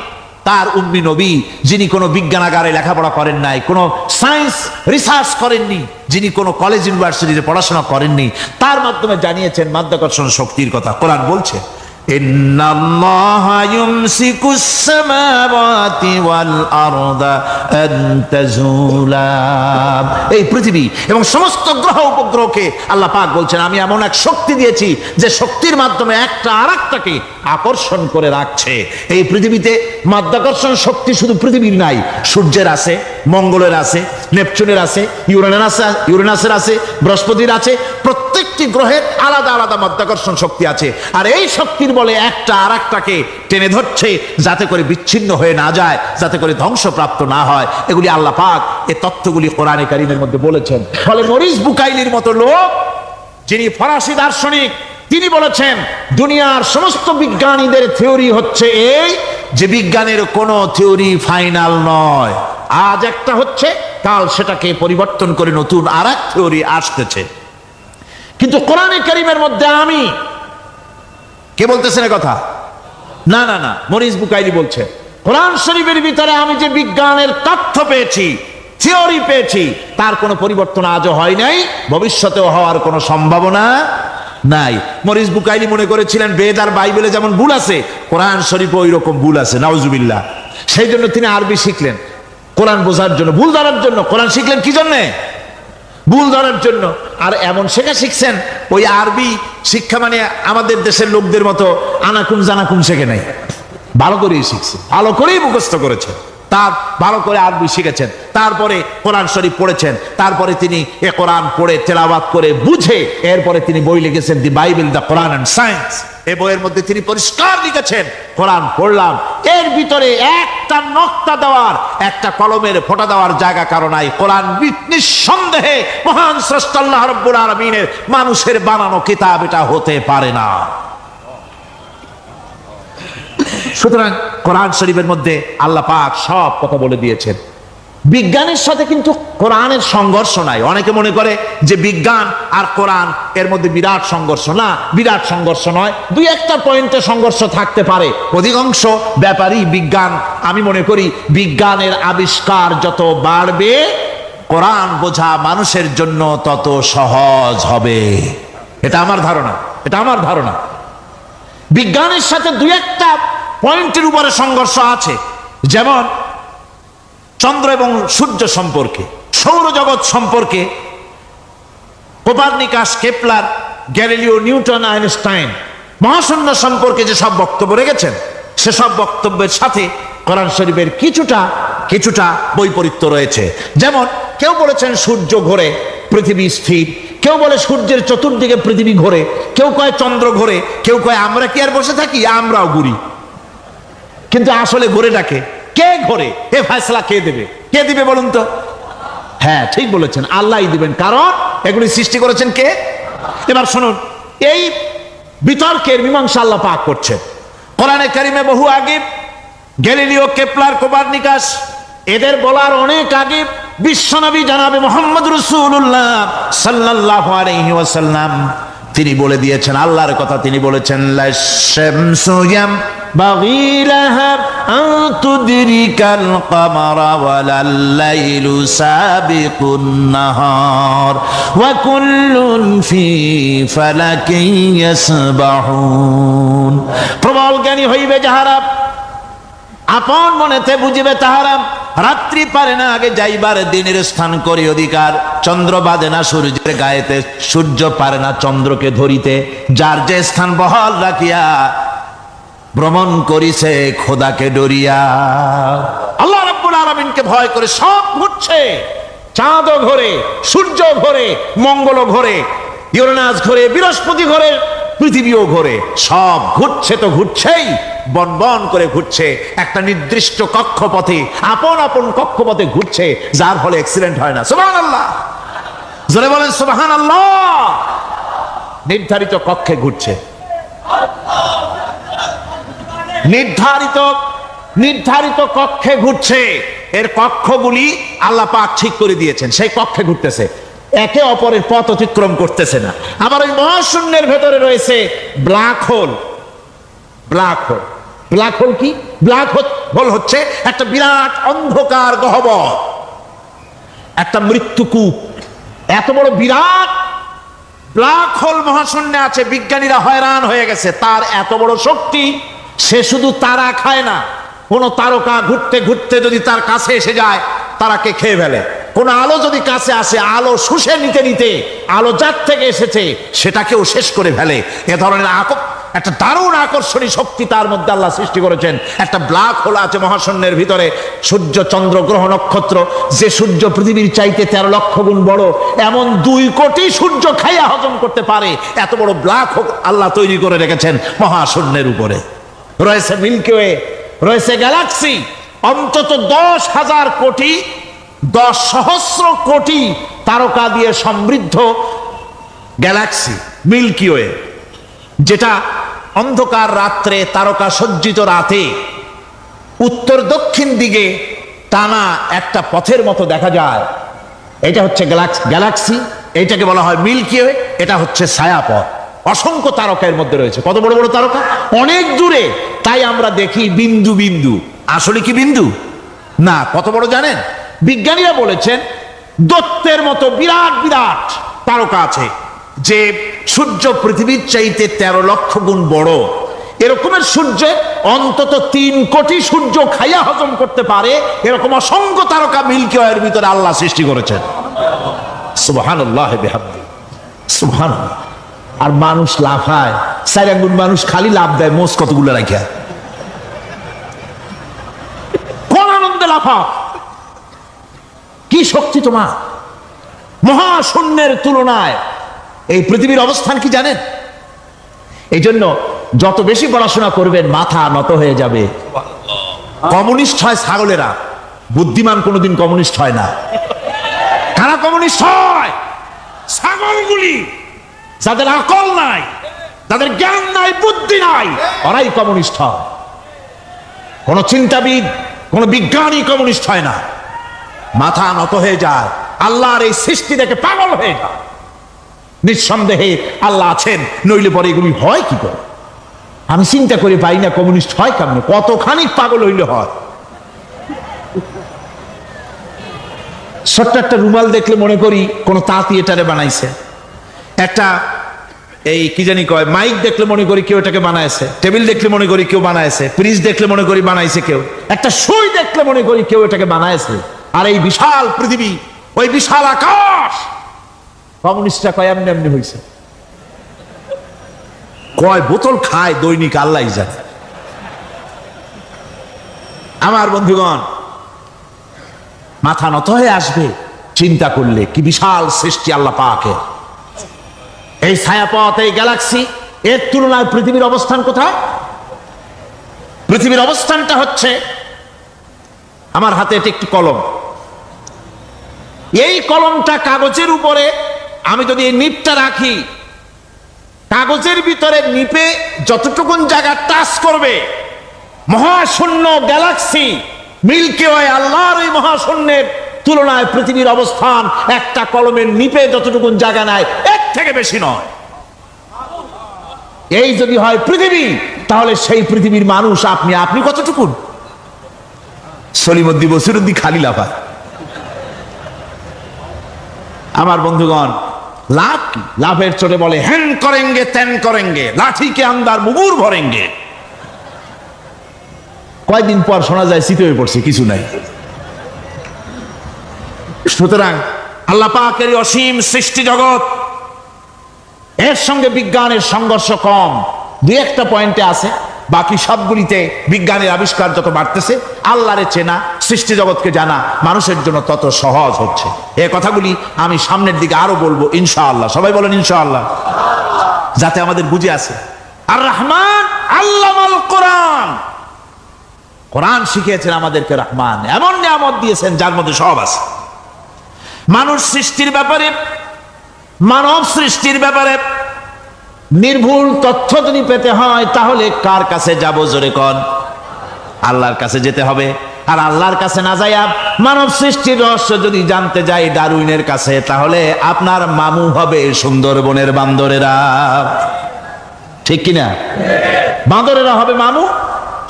তার উম্মি নবী, যিনি কোনো বিজ্ঞানাগারে লেখাপড়া করেন নাই, কোনো সায়েন্স রিসার্চ করেননি, যিনি কোনো কলেজ ইউনিভার্সিটিতে পড়াশোনা করেননি, তার মাধ্যমে জানিয়েছেন মাধ্যাকর্ষণ শক্তির কথা। কোরআন বলছে ইন্নাল্লাহা ইউমসিকুস সামাওয়াতি ওয়াল আরদা আন তাজুলা। এই পৃথিবী এবং সমস্ত গ্রহ উপগ্রহকে আল্লাহ পাক বলছেন আমি এমন এক শক্তি দিয়েছি যে শক্তির মাধ্যমে একটা আরেকটাকে আকর্ষণ করে রাখছে। এই পৃথিবীতে মাধ্যাকর্ষণ শক্তি শুধু পৃথিবীর নাই, সূর্যের আছে, মঙ্গলের আছে, নেপচুনের আছে, ইউরেনাসের আছে, বৃহস্পতির আছে। প্রত্যেকটি গ্রহের আলাদা আলাদা মাধ্যাকর্ষণ শক্তি আছে, আর এই শক্তির বলে একটা আরেকটাকে টেনে ধরছে যাতে করে বিচ্ছিন্ন হয়ে না যায়, যাতে করে ধ্বংসপ্রাপ্ত না হয়। এগুলি আল্লাহ পাক এই তথ্যগুলি কোরআনে কারীমের মধ্যে বলেছেন। ফলে মরিস বুকাইলির মতো লোক, যিনি ফরাসি দার্শনিক, তিনি বলেছেন দুনিয়ার সমস্ত বিজ্ঞানীদের থিওরি হচ্ছে এই যে বিজ্ঞানের কোনো থিওরি ফাইনাল নয়। আজ একটা হচ্ছে, কাল সেটাকে পরিবর্তন করে নতুন আর এক থিওরি আসতেছে। কিন্তু কোরআনে কারীমের মধ্যে আমি, কে বলতেছেন কথা? না না না, মরিস বুকাইলি বলছে কোরআন শরীফের ভিতরে আমি যে বিজ্ঞানের তথ্য পেয়েছি, থিওরি পেয়েছি, তার কোনো পরিবর্তন আজও হয় নাই, ভবিষ্যতেও হওয়ার কোনো সম্ভাবনা নাই। মরিস বুকাইলি মনে করেছিলেন বেদ আর বাইবেলে যেমন ভুল আছে, কোরআন শরীফে ওই রকম ভুল আছে, নাউজুবিল্লাহ। সেই জন্য তিনি আরবি শিখলেন কোরআন বোঝার জন্য, ভুল ধরার জন্য। কোরআন শিখলেন কি জন্যে? ভুল ধরার জন্য। আর এমন শেখা শিখছেন, ওই আরবি শিক্ষা মানে আমাদের দেশের লোকদের মতো আনাকুম জানাকুম শেখে নাই, ভালো করেই শিখছে, ভালো করেই মুখস্থ করেছে, তার ভালো করে আরবি শিখেছেন, তারপরে কোরআন শরীফ পড়েছেন, তারপরে তিনি এ কোরআন পড়ে তেলাওয়াত করে বুঝে এরপরে তিনি বই লিখেছেন দি Bible, the Quran and science. এই বইয়ের মধ্যে তিনি পরিষ্কার লিখেছেন কোরআন পড়লাম, এর ভিতরে একটা নক্তা দেওয়ার, একটা কলমের ফোঁটা দেওয়ার জায়গা কারো নাই। কোরআন নিঃসন্দেহে মহান স্রষ্টা আল্লাহ রাব্বুল আলামিনের মানুষের বানানো কিতাব, এটা হতে পারে না। সুতরাং কোরআন শরীফের মধ্যে আল্লাহ পাক সব কথা বলে দিয়েছেন। বিজ্ঞানের সাথে কিন্তু কোরআনের সংঘর্ষ নাই। অনেকে মনে করে যে বিজ্ঞান আর কোরআন এর মধ্যে বিরাট সংঘর্ষ। না, বিরাট সংঘর্ষ নয়, দুই একটা পয়েন্টে সংঘর্ষ থাকতে পারে। অধিকাংশ ব্যাপারই বিজ্ঞান, আমি মনে করি বিজ্ঞানের আবিষ্কার যত বাড়বে, কোরআন বোঝা মানুষের জন্য তত সহজ হবে। এটা আমার ধারণা, এটা আমার ধারণা। বিজ্ঞানের সাথে দুই একটা পয়েন্টের উপরে সংঘর্ষ আছে, যেমন চন্দ্র এবং সূর্য সম্পর্কে, সৌরজগৎ সম্পর্কে Copernicus, Kepler, Galileo, Newton, Einstein মহাশূন্য সম্পর্কে যে সব বক্তব্য রেখেছেন, সেসব বক্তব্যের সাথে কোরআন শরীফের কিছুটা বৈপরীত্য রয়েছে। যেমন কেউ বলেছেন সূর্য ঘোরে, পৃথিবী স্থির, কেউ বলে সূর্যের চতুর্দিকে পৃথিবী ঘোরে, কেউ কয় চন্দ্র ঘোরে, কেউ কয় আমরা কি আর বসে থাকি, আমরাও ঘুরি। কিন্তু আসলে ঘোরেটাকে কে ঘোরে, এ ফয়সালা কে দেবে? কে দিবে বলুন তো? হ্যাঁ, ঠিক বলেছেন, আল্লাহই দিবেন, কারণ এগুলি সৃষ্টি করেছেন কে? এবার শুনুন, এই বিতর্কের মীমাংসা আল্লাহ পাক করছেন কোরআনে কারিমে বহু আগে। গ্যালিলিও, কেপলার, কোপারনিকাস এদের বলার অনেক আগে বিশ্বনবী জনাবে মুহাম্মদ রাসূলুল্লাহ সাল্লাল্লাহু আলাইহি ওয়াসাল্লাম তিনি বলে দিয়েছেন, আল্লাহর কথা তিনি বলেছেন, লাশ-শামসু ইয়ামবাগী লাহা আন তুদরিকাল কামারা ওয়ালাল-লাইলু সাবিকুন নাহার ওয়া কুল্লুন ফি ফালাকিন ইয়াসবাহুন। প্রবল জ্ঞানী হইবে যাহারা, আপন মনেতে বুঝিবে তাহারা, রাত্রি পারে না আগে যাইবার দিনের স্থান করি অধিকার। চন্দ্র বাঁধে না সূর্যের গায়েতে, সূর্য পারে না চন্দ্রকে ধরিতে। যার যে স্থান বহাল রাখিয়া ভ্রমণ করিছে খোদাকে ডরিয়া। আল্লাহ রাব্বুল আলামিনকে ভয় করে সব ঘুরছে, চাঁদও ঘোরে, সূর্য ঘোরে, মঙ্গল ঘোরে, ইউরেনাস ঘোরে, বৃহস্পতি ঘোরে, পৃথিবীও ঘোরে, সব ঘুরছে তো ঘুরছেই, বন বন করে ঘুরছে একটা নির্দিষ্ট কক্ষপথে, আপন আপন কক্ষপথে ঘুরছে, যার ফলে অ্যাক্সিডেন্ট হয় না। সুবহানাল্লাহ, জোরে বলেন সুবহানাল্লাহ। নির্ধারিত কক্ষে ঘুরছে, নির্ধারিত কক্ষে ঘুরছে। এর কক্ষগুলি আল্লাহ পাক ঠিক করে দিয়েছেন, সেই কক্ষে ঘুরতেছে, একে অপরের পথ অতিক্রম করতেছে না। আবার ওই মহাশূন্যের ভেতরে রয়েছে ব্ল্যাক হোল। ব্ল্যাক হোল কি? হোল হচ্ছে একটা বিরাট অন্ধকার গহ্বর, একটা মৃত্যুকূপ। এত বড় বিরাট ব্ল্যাক হোল মহাশূন্যে আছে, বিজ্ঞানীরা হয়রান হয়ে গেছে। তার এত বড় শক্তি, সে শুধু তারা খায় না, কোন তারকা ঘুরতে ঘুরতে যদি তার কাছে এসে যায় তারাকে খেয়ে ফেলে। কোন আলো যদি কাছে আসে, আলো শুষে নিতে নিতে আলো যার থেকে এসেছে সেটাকেও শেষ করে ফেলে। এ ধরনের একটা দারুণ আকর্ষণী শক্তি তার মধ্যে আল্লাহ সৃষ্টি করেছেন। একটা ব্ল্যাক হোল আছে মহাশূন্যের ভিতরে, সূর্য চন্দ্র গ্রহ নক্ষত্র, যে সূর্য পৃথিবীর চাইতে 13 লক্ষ গুণ বড়, এমন 2 কোটি সূর্য খাইয়া হজম করতে পারে এত বড় ব্ল্যাক হোল আল্লাহ তৈরি করে রেখেছেন মহাশূন্যের উপরে। রয়েছে মিল্কি ওয়ে, রয়েছে গ্যালাক্সি, অন্তত 10,000 কোটি 10 সহস্র কোটি তারকা দিয়ে সমৃদ্ধ গ্যালাক্সি মিল্কি ওয়ে, যেটা অন্ধকার রাত্রে তারকা সজ্জিত রাতে উত্তর দক্ষিণ দিকে টানা একটা পথের মতো দেখা যায়। এটা হচ্ছে গ্যালাক্সি, এইটাকে বলা হয় মিল্কি ওয়ে। এটা হচ্ছে ছায়াপথ। অসংখ্য তারকা এর মধ্যে রয়েছে। কত বড় বড় তারকা, অনেক দূরে। তাই আমরা দেখি বিন্দু বিন্দু, আসলে কি বিন্দু না। কত বড় জানেন? বিজ্ঞানীরা বলেছেন দৈত্যের মতো বিরাট বিরাট তারকা আছে, যে সূর্য পৃথিবীর চাইতে 13 লক্ষ গুণ বড়। এরকমের সূর্য অন্তত 3 কোটি সূর্য খাইয়া হজম করতে পারে, এরকম অসংখ্য তারকা মিল্কি ওয়ের ভিতরে আল্লাহ সৃষ্টি করেছেন। সুবহানাল্লাহ বিহামদি, সুবহানাল্লাহ। আর মানুষ লাফায়, 4 আঙ্গুল মানুষ খালি লাভ দেয়, মোষ কতগুলো রাখা, কোন আনন্দে লাফা। কি শক্তি তোমার! মহাশূন্যের তুলনায় এই পৃথিবীর অবস্থান কি জানেন? এই জন্য যত বেশি পড়াশোনা করবেন মাথা নত হয়ে যাবে। কমিউনিস্ট হয় ছাগলেরা, বুদ্ধিমান কোনোদিন কমিউনিস্ট হয় না। কারা কমিউনিস্ট হয়? ছাগলগুলি, যাদের আকল নাই, যাদের জ্ঞান নাই, বুদ্ধি নাই, ওরাই কমিউনিস্ট হয়। কোন চিন্তাবিদ, কোন বিজ্ঞানী কমিউনিস্ট হয় না। মাথা নত হয়ে যায়, আল্লাহর এই সৃষ্টি দেখে পাগল হয়ে যায়। নিঃসন্দেহে আল্লাহ আছেন, নইলে পরে এগুলি হয় কি করে? আমি চিন্তা করে পাই না কমিউনিস্ট হয় কেমন, কতখানি পাগল হইলে হয়। ছোট্ট একটা রুমাল দেখলে মনে করি কোন তাঁতি এটারে বানাইছে। একটা এই কি জানি কয় মাইক দেখলে মনে করি কেউ এটাকে বানাইছে। টেবিল দেখলে মনে করি কেউ বানাইছে। ফ্রিজ দেখলে মনে করি বানাইছে কেউ। একটা সুই দেখলে মনে করি কেউ এটাকে বানাইছে। আর এই বিশাল পৃথিবী, ওই বিশাল আকাশ, কমিউনিস্টরা কয় এমনি এমনি হয়েছে। কয় বোতল খায় দৈনিক আল্লাহ জানে। আমার বন্ধুগণ, মাথা নত হয়ে আসবে চিন্তা করলে কি বিশাল সৃষ্টি আল্লাহ পাকের। এই ছায়াপথ, এই গ্যালাক্সি, এর তুলনায় পৃথিবীর অবস্থান কোথায়? পৃথিবীর অবস্থানটা হচ্ছে, আমার হাতে এটি একটি কলম। এই কলমটা কাগজের উপরে আমি যদি এই নিপটা রাখি, কাগজের ভিতরে নিপে যতটুকুন জায়গা টাচ করবে, মহাশূন্য গ্যালাক্সি মিল্কি ওয়ে, আল্লাহর এই মহাশূন্যের তুলনায় পৃথিবীর অবস্থান একটা কলমের নিপে যতটুকুন জায়গা নেয় এর থেকে বেশি নয়। এই যদি হয় পৃথিবী, তাহলে সেই পৃথিবীর মানুষ আপনি কতটুকুন? সলিমুদ্দি বসিরুদ্দি খালি লাফায়। আমার বন্ধুগণ, লাভ কি? লাভের চোটে বলে হ্যান করেঙ্গে ত্যান করেঙ্গে, লাঠিকে আন্দার মুগুর ভরেঙ্গে। কয়দিন পর শোনা যায় শীত হয়ে পড়ছে, কিছু নাই। সুতরাং আল্লাহ পাকের অসীম সৃষ্টি জগৎ, এর সঙ্গে বিজ্ঞানের সংঘর্ষ কম। 2-1টা পয়েন্টে আছে, বাকি সবগুলিতে বিজ্ঞানের আবিষ্কার যত বাড়তেছে, আল্লাহরে চেনা, সৃষ্টি জগৎকে জানা মানুষের জন্য তত সহজ হচ্ছে। এই কথাগুলি আমি সামনের দিকে আরো বলবো ইনশাআল্লাহ। সবাই বলেন ইনশাআল্লাহ, যাতে আমাদের বুঝে আসে। আর রহমান আল্লামাল কোরআন, কোরআন শিখিয়েছেন আমাদেরকে। রহমান এমন নিয়ামত দিয়েছেন যার মধ্যে সব আছে। মানুষ সৃষ্টির ব্যাপারে, মানব সৃষ্টির ব্যাপারে নির্ভুল তথ্য যদি পেতে হয়, তাহলে কার কাছে যাব? জোরে কন। আল্লাহর কাছে যেতে হবে। আর আল্লাহর কাছে না যাইয়া মানব সৃষ্টির রহস্য যদি জানতে যাই ডারউইনের কাছে, তাহলে আপনার মামু হবে সুন্দরবনের বান্দরেরা। ঠিক কিনা? বান্দরেরা হবে মামু,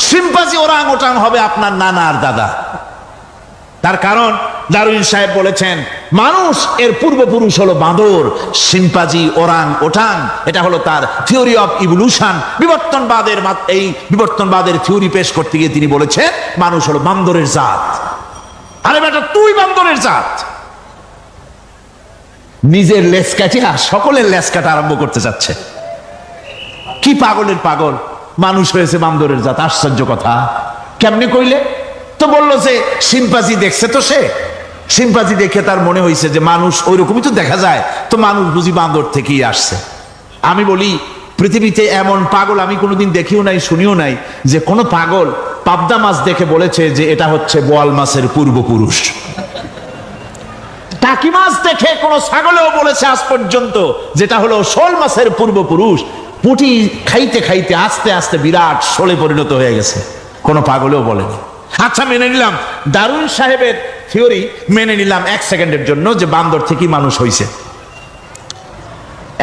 সিম্পাজি ওরাং ওটাং হবে আপনার নানা আর দাদা। তার কারণ দারুইন সাহেব বলেছেন মানুষ এর পূর্বপুরুষ হলো বাঁদর, সিম্পাজি ওরাং ওটাং এটা হলো তার থিওরি অফ ইভলিউশন। এই বিবর্তনবাদের থিওরি পেশ করতে গিয়ে তিনি বলেছেন মানুষ হলো বান্দরের জাত। আরে বেটা তুই বান্দরের জাত। নিজের লেজ কাটিয়া সকলের লেজ কাটা আরম্ভ করতে যাচ্ছে। কি পাগলের পাগল, মানুষ হয়েছে বান্দরের জাত। আশ্চর্য কথা। কেমনে কইলে? তো বললো যে সিম্পাজি দেখছে, তো সে সিম্পাজি দেখে তার মনে হয়েছে যে মানুষ ওইরকমই তো দেখা যায়, তো মানুষ বুঝি বান্দর থেকেই আসছে। আমি বলি পৃথিবীতে এমন পাগল আমি কোনোদিন দেখিও নাই, শুনিও নাই যে কোনো পাগল পাবদা মাছ দেখে বলেছে যে এটা হচ্ছে বোয়াল মাছের পূর্বপুরুষ। টাকি মাছ দেখে কোনো ছাগলেও বলেছে আজ পর্যন্ত যেটা হলো শোল মাছের পূর্বপুরুষ। পুঁটি খাইতে খাইতে আস্তে আস্তে বিরাট শোলে পরিণত হয়ে গেছে, কোনো পাগলেও বলেনি। আচ্ছা মেনে নিলাম দারুইন সাহেবের থিওরি, মেনে নিলাম এক সেকেন্ডের জন্য যে বান্দর থেকেই মানুষ হয়েছে।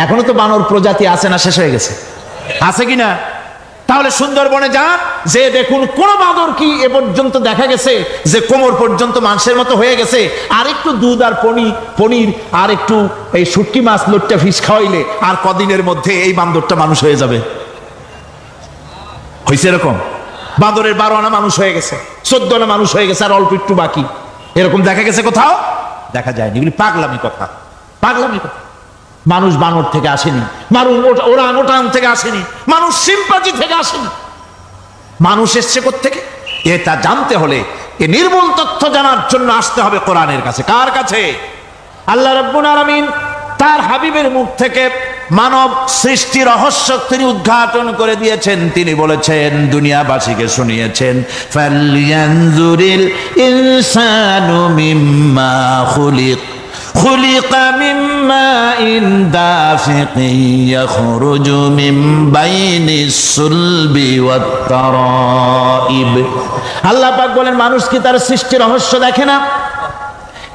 এখনো তো বানর প্রজাতি আছে না শেষ হয়ে গেছে? আছে কিনা? তাহলে সুন্দরবনে যান, যে দেখুন কোন বাঁদর কি এ পর্যন্ত দেখা গেছে যে কোমর পর্যন্ত মানুষের মতো হয়ে গেছে? আর একটু দুধ আর পনির আর একটু এই শুটকি মাছ লুট্টা ফিশ খাওয়াইলে আর কদিনের মধ্যে এই বান্দরটা মানুষ হয়ে যাবে। হয়েছে এরকম? বাঁদরের 12 আনা মানুষ হয়ে গেছে, 14 আনা মানুষ হয়ে গেছে, আর অল্প একটু বাকি। এরকম দেখা গেছে কোথাও? দেখা যায়নি। এগুলি পাগলামি কথা, পাগলামি কথা। মানুষ বানর থেকে আসেনি, মানুষ ওরাং ওটাং থেকে আসেনি, মানুষ সিম্পাজি থেকে আসেনি। মানুষ এসছে কোত্থেকে? এটা জানতে হলে এ নির্মূল তথ্য জানার জন্য আসতে হবে কোরআনের কাছে। কার কাছে? আল্লাহ রাব্বুল আলামিন তার হাবিবের মুখ থেকে মানব সৃষ্টি রহস্য তিনি উদ্ঘাটন করে দিয়েছেন। তিনি বলেছেন, দুনিয়াবাসীকে শুনিয়েছেন, ফালয়ানজুরিল ইনসানু মিম্মা খুলিক খুলিকা মিম্মা ইন দাফিকিন ইয়াখরুজু মিন বাইনিস সুলবি ওয়াত তারাইব। আল্লাহ পাক বলেন মানুষ কি তার সৃষ্টি রহস্য দেখে না?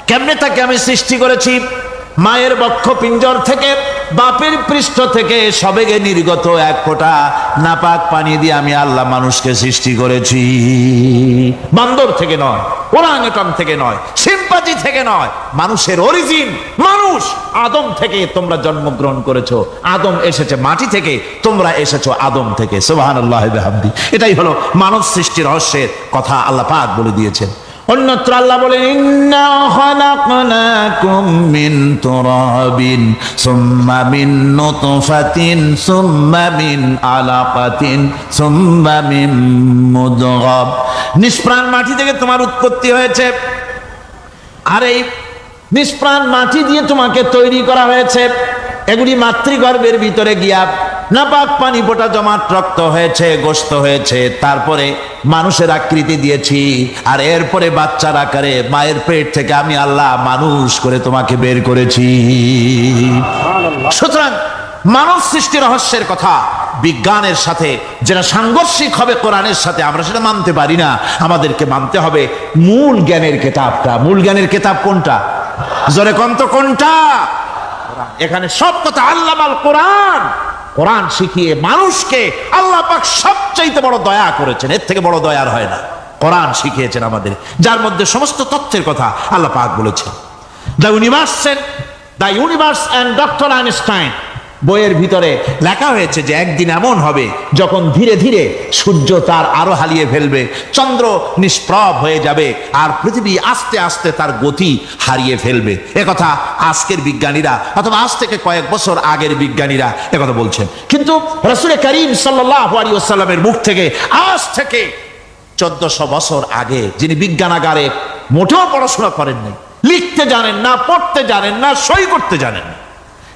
কেমনে তাকে আমি সৃষ্টি করেছি? মায়ের বক্ষ পিঞ্জর থেকে, বাপের পৃষ্ঠ থেকে সবেগে নির্গত এক ফোঁটা নাপাক পানি দিয়ে আমি আল্লাহ মানুষকে সৃষ্টি করেছি। বান্দর থেকে নয়, ওরাংওটাং থেকে নয়, সিম্পাজি থেকে নয়। মানুষের অরিজিন মানুষ আদম থেকে তোমরা জন্মগ্রহণ করেছো। আদম এসেছে মাটি থেকে, তোমরা এসেছো আদম থেকে। সুবহানাল্লাহ ওয়া বিহামদি। এটাই হলো মানব সৃষ্টি রহস্যের কথা আল্লাহ পাক বলে দিয়েছেন। অন্যত্র আল্লাহ বলেন, ইন্না খালাকনাকুম মিন তুরাবিন সুম্মা মিন নুতফাতিন সুম্মা মিন আলাকাতিন সুম্মা মিন মুদগাব। নিষ্প্রাণ মাটি থেকে তোমার উৎপত্তি হয়েছে, আর এই নিষ্প্রাণ মাটি দিয়ে তোমাকে তৈরি করা হয়েছে। এগুলি মাতৃগর্ভের ভিতরে গিয়া নাপাক পানি ফোঁটা জমাট রক্ত হয়েছে, গোশত হয়েছে, তারপরে মানুষের আকৃতি দিয়েছি, আর এরপরে বাচ্চার আকারে মায়ের পেট থেকে আমি আল্লাহ মানুষ করে তোমাকে বের করেছি। সুতরাং মানব সৃষ্টি রহস্যের কথা বিজ্ঞানের সাথে যেটা সাংঘর্ষিক হবে কোরআনের সাথে, আমরা সেটা মানতে পারি না। আমাদেরকে মানতে হবে মূল জ্ঞানের কিতাবটা। মূল জ্ঞানের কিতাব কোনটা? জোরে কোন তো কোনটা? এখানে সব কথা আল্লাহ আল কোরআন। কোরআন শিখিয়ে মানুষকে আল্লাহ পাক সবচাইতে বড় দয়া করেছেন, এর থেকে বড় দয়ার হয় না। কোরআন শিখিয়েছেন আমাদের, যার মধ্যে সমস্ত তথ্যের কথা আল্লাহ পাক বলেছেন। The universe and doctor Einstein বইয়ের ভিতরে লেখা হয়েছে যে একদিন এমন হবে যখন ধীরে ধীরে সূর্য তার আরো হারিয়ে ফেলবে, চন্দ্র নিষ্প্রভ হয়ে যাবে, আর পৃথিবী আস্তে আস্তে তার গতি হারিয়ে ফেলবে। একথা আজকের বিজ্ঞানীরা অথবা আজ থেকে কয়েক বছর আগের বিজ্ঞানীরা একথা বলছেন। কিন্তু রাসূল করিম সাল্লাল্লাহু আলাইহি ওয়াসাল্লামের মুখ থেকে আজ থেকে 1400 বছর আগে, যিনি বিজ্ঞানাগারে মোটেও পড়াশোনা করেননি, লিখতে জানেন না, পড়তে জানেন না, সই করতে জানেন না,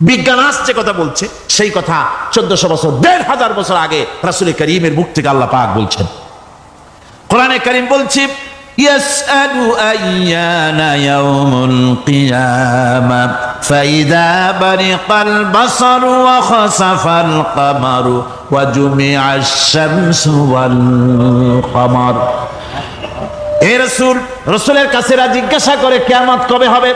বিজ্ঞান আসছে কথা বলছে, সেই কথা 1400 বছর 1500 বছর আগে রাসূল করিমের মুখ থেকে আল্লাহ পাক বলছেন। কোরআনে কারীম বলছে, ইয়াসআলু আইয়ানা ইয়াউমুল কিয়ামা ফাইদা বারিকাল বাসারু ওয়া খাসাফাল কামারু ওয়া জুমিআশ শামসু ওয়াল কামার। হে রাসূল, রাসূলের কাছে জিজ্ঞাসা করে কিয়ামত কবে হবে?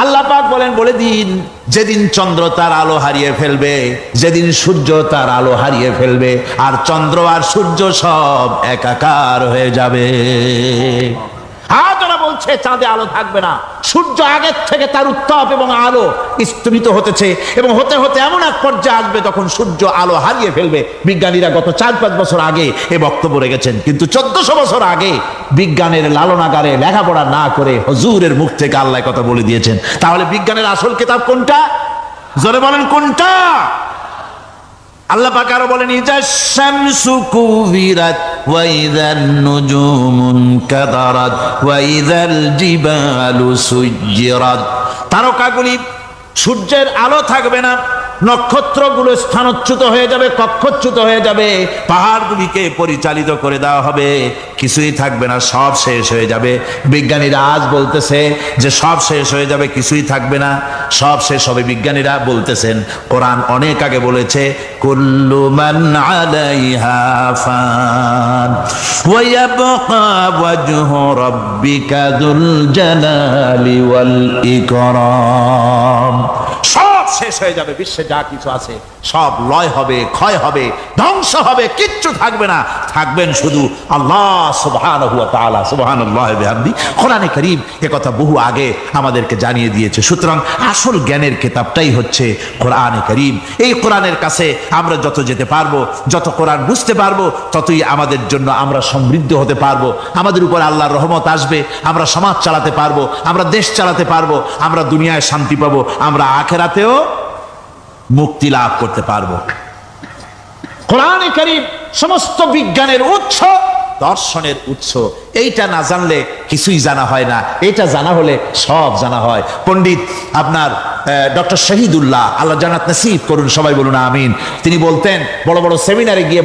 আল্লাহ পাক বলেন, বলে দিন যেদিন চন্দ্র তার আলো হারিয়ে ফেলবে, যেদিন সূর্য তার আলো হারিয়ে ফেলবে, আর চন্দ্র আর সূর্য সব একাকার হয়ে যাবে। আজ ওরা বলছে চাঁদে আলো থাকবে না, সূর্য আগের থেকে তার উত্তাপ এবং আলো স্তমিত হতেছে, এবং হতে হতে এমন এক পর্যায়ে আসবে তখন সূর্য আলো হারিয়ে ফেলবে। বিজ্ঞানীরা গত 4-5 বছর আগে এ বক্তব্য রেখেছেন, কিন্তু 1400 বছর আগে বিজ্ঞানের লালনাগারে লেখাপড়া না করে হুজুরের মুখ থেকে আল্লাহ কথা বলে দিয়েছেন। তাহলে বিজ্ঞানের আসল কিতাব কোনটা? জোরে বলেন কোনটা? আল্লাহ পাক আরো বলেন, ইজা শামসু কুবিরাত ওয়া ইযান নুজুমুন কাদারাত ওয়া ইযাল জিবালু সুজ্জিরাত। তারকাগুলি, সূর্যের আলো থাকবে না, নক্ষত্রগুলো স্থানচ্যুত হয়ে যাবে, কক্ষচ্যুত হয়ে যাবে, পাহাড়গুলিকে পরিচালিত করে দেওয়া হবে, কিছুই থাকবে না, সব শেষ হয়ে যাবে। বিজ্ঞানীরা আজ বলতেছে যে সব শেষ হয়ে যাবে, কিছুই থাকবে না, সব শেষ হবে। বিজ্ঞানীরা বলতেছেন, কোরআন অনেক আগে বলেছে, কুল্লু মান আলাইহা ফান ওয়া ইয়াবকা ওয়াজহু রাব্বিকা যুল জালালি ওয়াল ইকরাম। সব শেষ হয়ে যাবে, বিশ্বে যা কিছু আছে সব লয় হবে, ক্ষয় হবে, ধ্বংস হবে, কিচ্ছু থাকবে না, থাকবেন শুধু আল্লাহ সুবহানাহু ওয়া তাআলা। সুবহানাল্লাহি ওয়া বিহামদি। কোরআনে কারীম এ কথা বহু আগে আমাদেরকে জানিয়ে দিয়েছে। সুতরাং আসল জ্ঞানের কিতাবটাই হচ্ছে কোরআনে কারীম। এই কোরআনের কাছে আমরা যত যেতে পারবো, যত কোরআন বুঝতে পারবো, ততই আমাদের জন্য আমরা সমৃদ্ধ হতে পারবো, আমাদের উপর আল্লাহর রহমত আসবে, আমরা সমাজ চালাতে পারবো, আমরা দেশ চালাতে পারবো, আমরা দুনিয়ায় শান্তি পাবো, আমরা আখিরাতেও মুক্তি লাভ করতে পারবো। কোরআনে কারীম সমস্ত বিজ্ঞানের উৎস, দর্শনের উৎস। এইটা না জানলে কিছুই জানা হয় না, এটা জানা হলে সব জানা হয়। পণ্ডিত আপনার ডক্টর শহীদুল্লাহ, আল্লাহ জান্নাত নসিব করুন, সবাই বলুন আমিন। তিনি বলতেন, বড় বড় সেমিনারে গিয়ে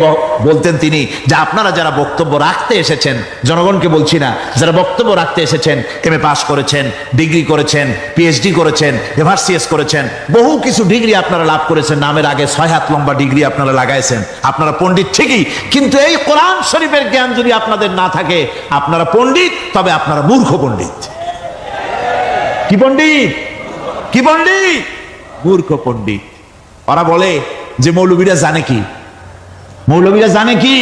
বলতেন তিনি, যে আপনারা যারা বক্তব্য রাখতে এসেছেন, জনগণকে বলছি না, যারা বক্তব্য রাখতে এসেছেন, MA পাস করেছেন, ডিগ্রি করেছেন, PhD করেছেন, এভারসিএস করেছেন, বহু কিছু ডিগ্রি আপনারা লাভ করেছেন, নামের আগে 6 হাত লম্বা ডিগ্রি আপনারা লাগাইছেন, আপনারা পণ্ডিত ঠিকই, কিন্তু এই কোরআন শরীফের জ্ঞান যদি আপনাদের না থাকে, আপনারা পণ্ডিত, তবে আপনারা মূর্খ পণ্ডিত। কি পণ্ডিত? কি পণ্ডিত? মূর্খ পণ্ডিত। ওরা বলে যে মৌলবীরা জানে কি, মৌলবীরা জানে কি?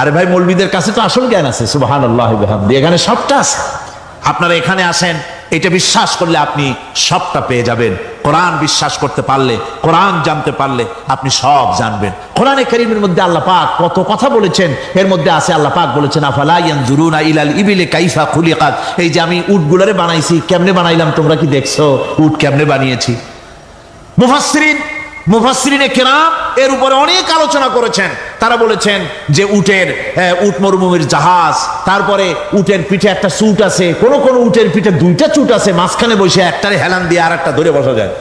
আরে ভাই, মৌলবীদের কাছে তো আসল জ্ঞান আছে। সুবহানাল্লাহি ওয়া বিহামদিহি। এখানে সবটা আছে। আপনারা এখানে আসেন, এটা বিশ্বাস করলে আপনি সবটা পেয়ে যাবেন। কোরআন বিশ্বাস করতে পারলে, কোরআন জানতে পারলে আপনি সব জানবেন। কোরআনে কারীমের মধ্যে আল্লাহ পাক কত কথা বলেছেন, এর মধ্যে আছে আল্লাহ পাক বলেছেন, আফালা ইয়ানজুরুনা ইলাল ইবিলি কাইফা খুলিকাত। এই যে আমি উটগুলারে বানাইছি, কেমনে বানাইলাম তোমরা কি দেখছো? উট কেমনে বানিয়েছি? মুফাসসিরিনে কেরাম এর উপরে অনেক আলোচনা করেছেন। তারা বলেছেন যে উট মরুভূমির জাহাজ, তারপরে উটের পিঠে একটা চুট আছে, কোন কোন উটের পিঠে 2টা চুট আছে, মাঝখানে বসে একটারে হেলান দিয়ে আর একটা ধরে বসা যায়।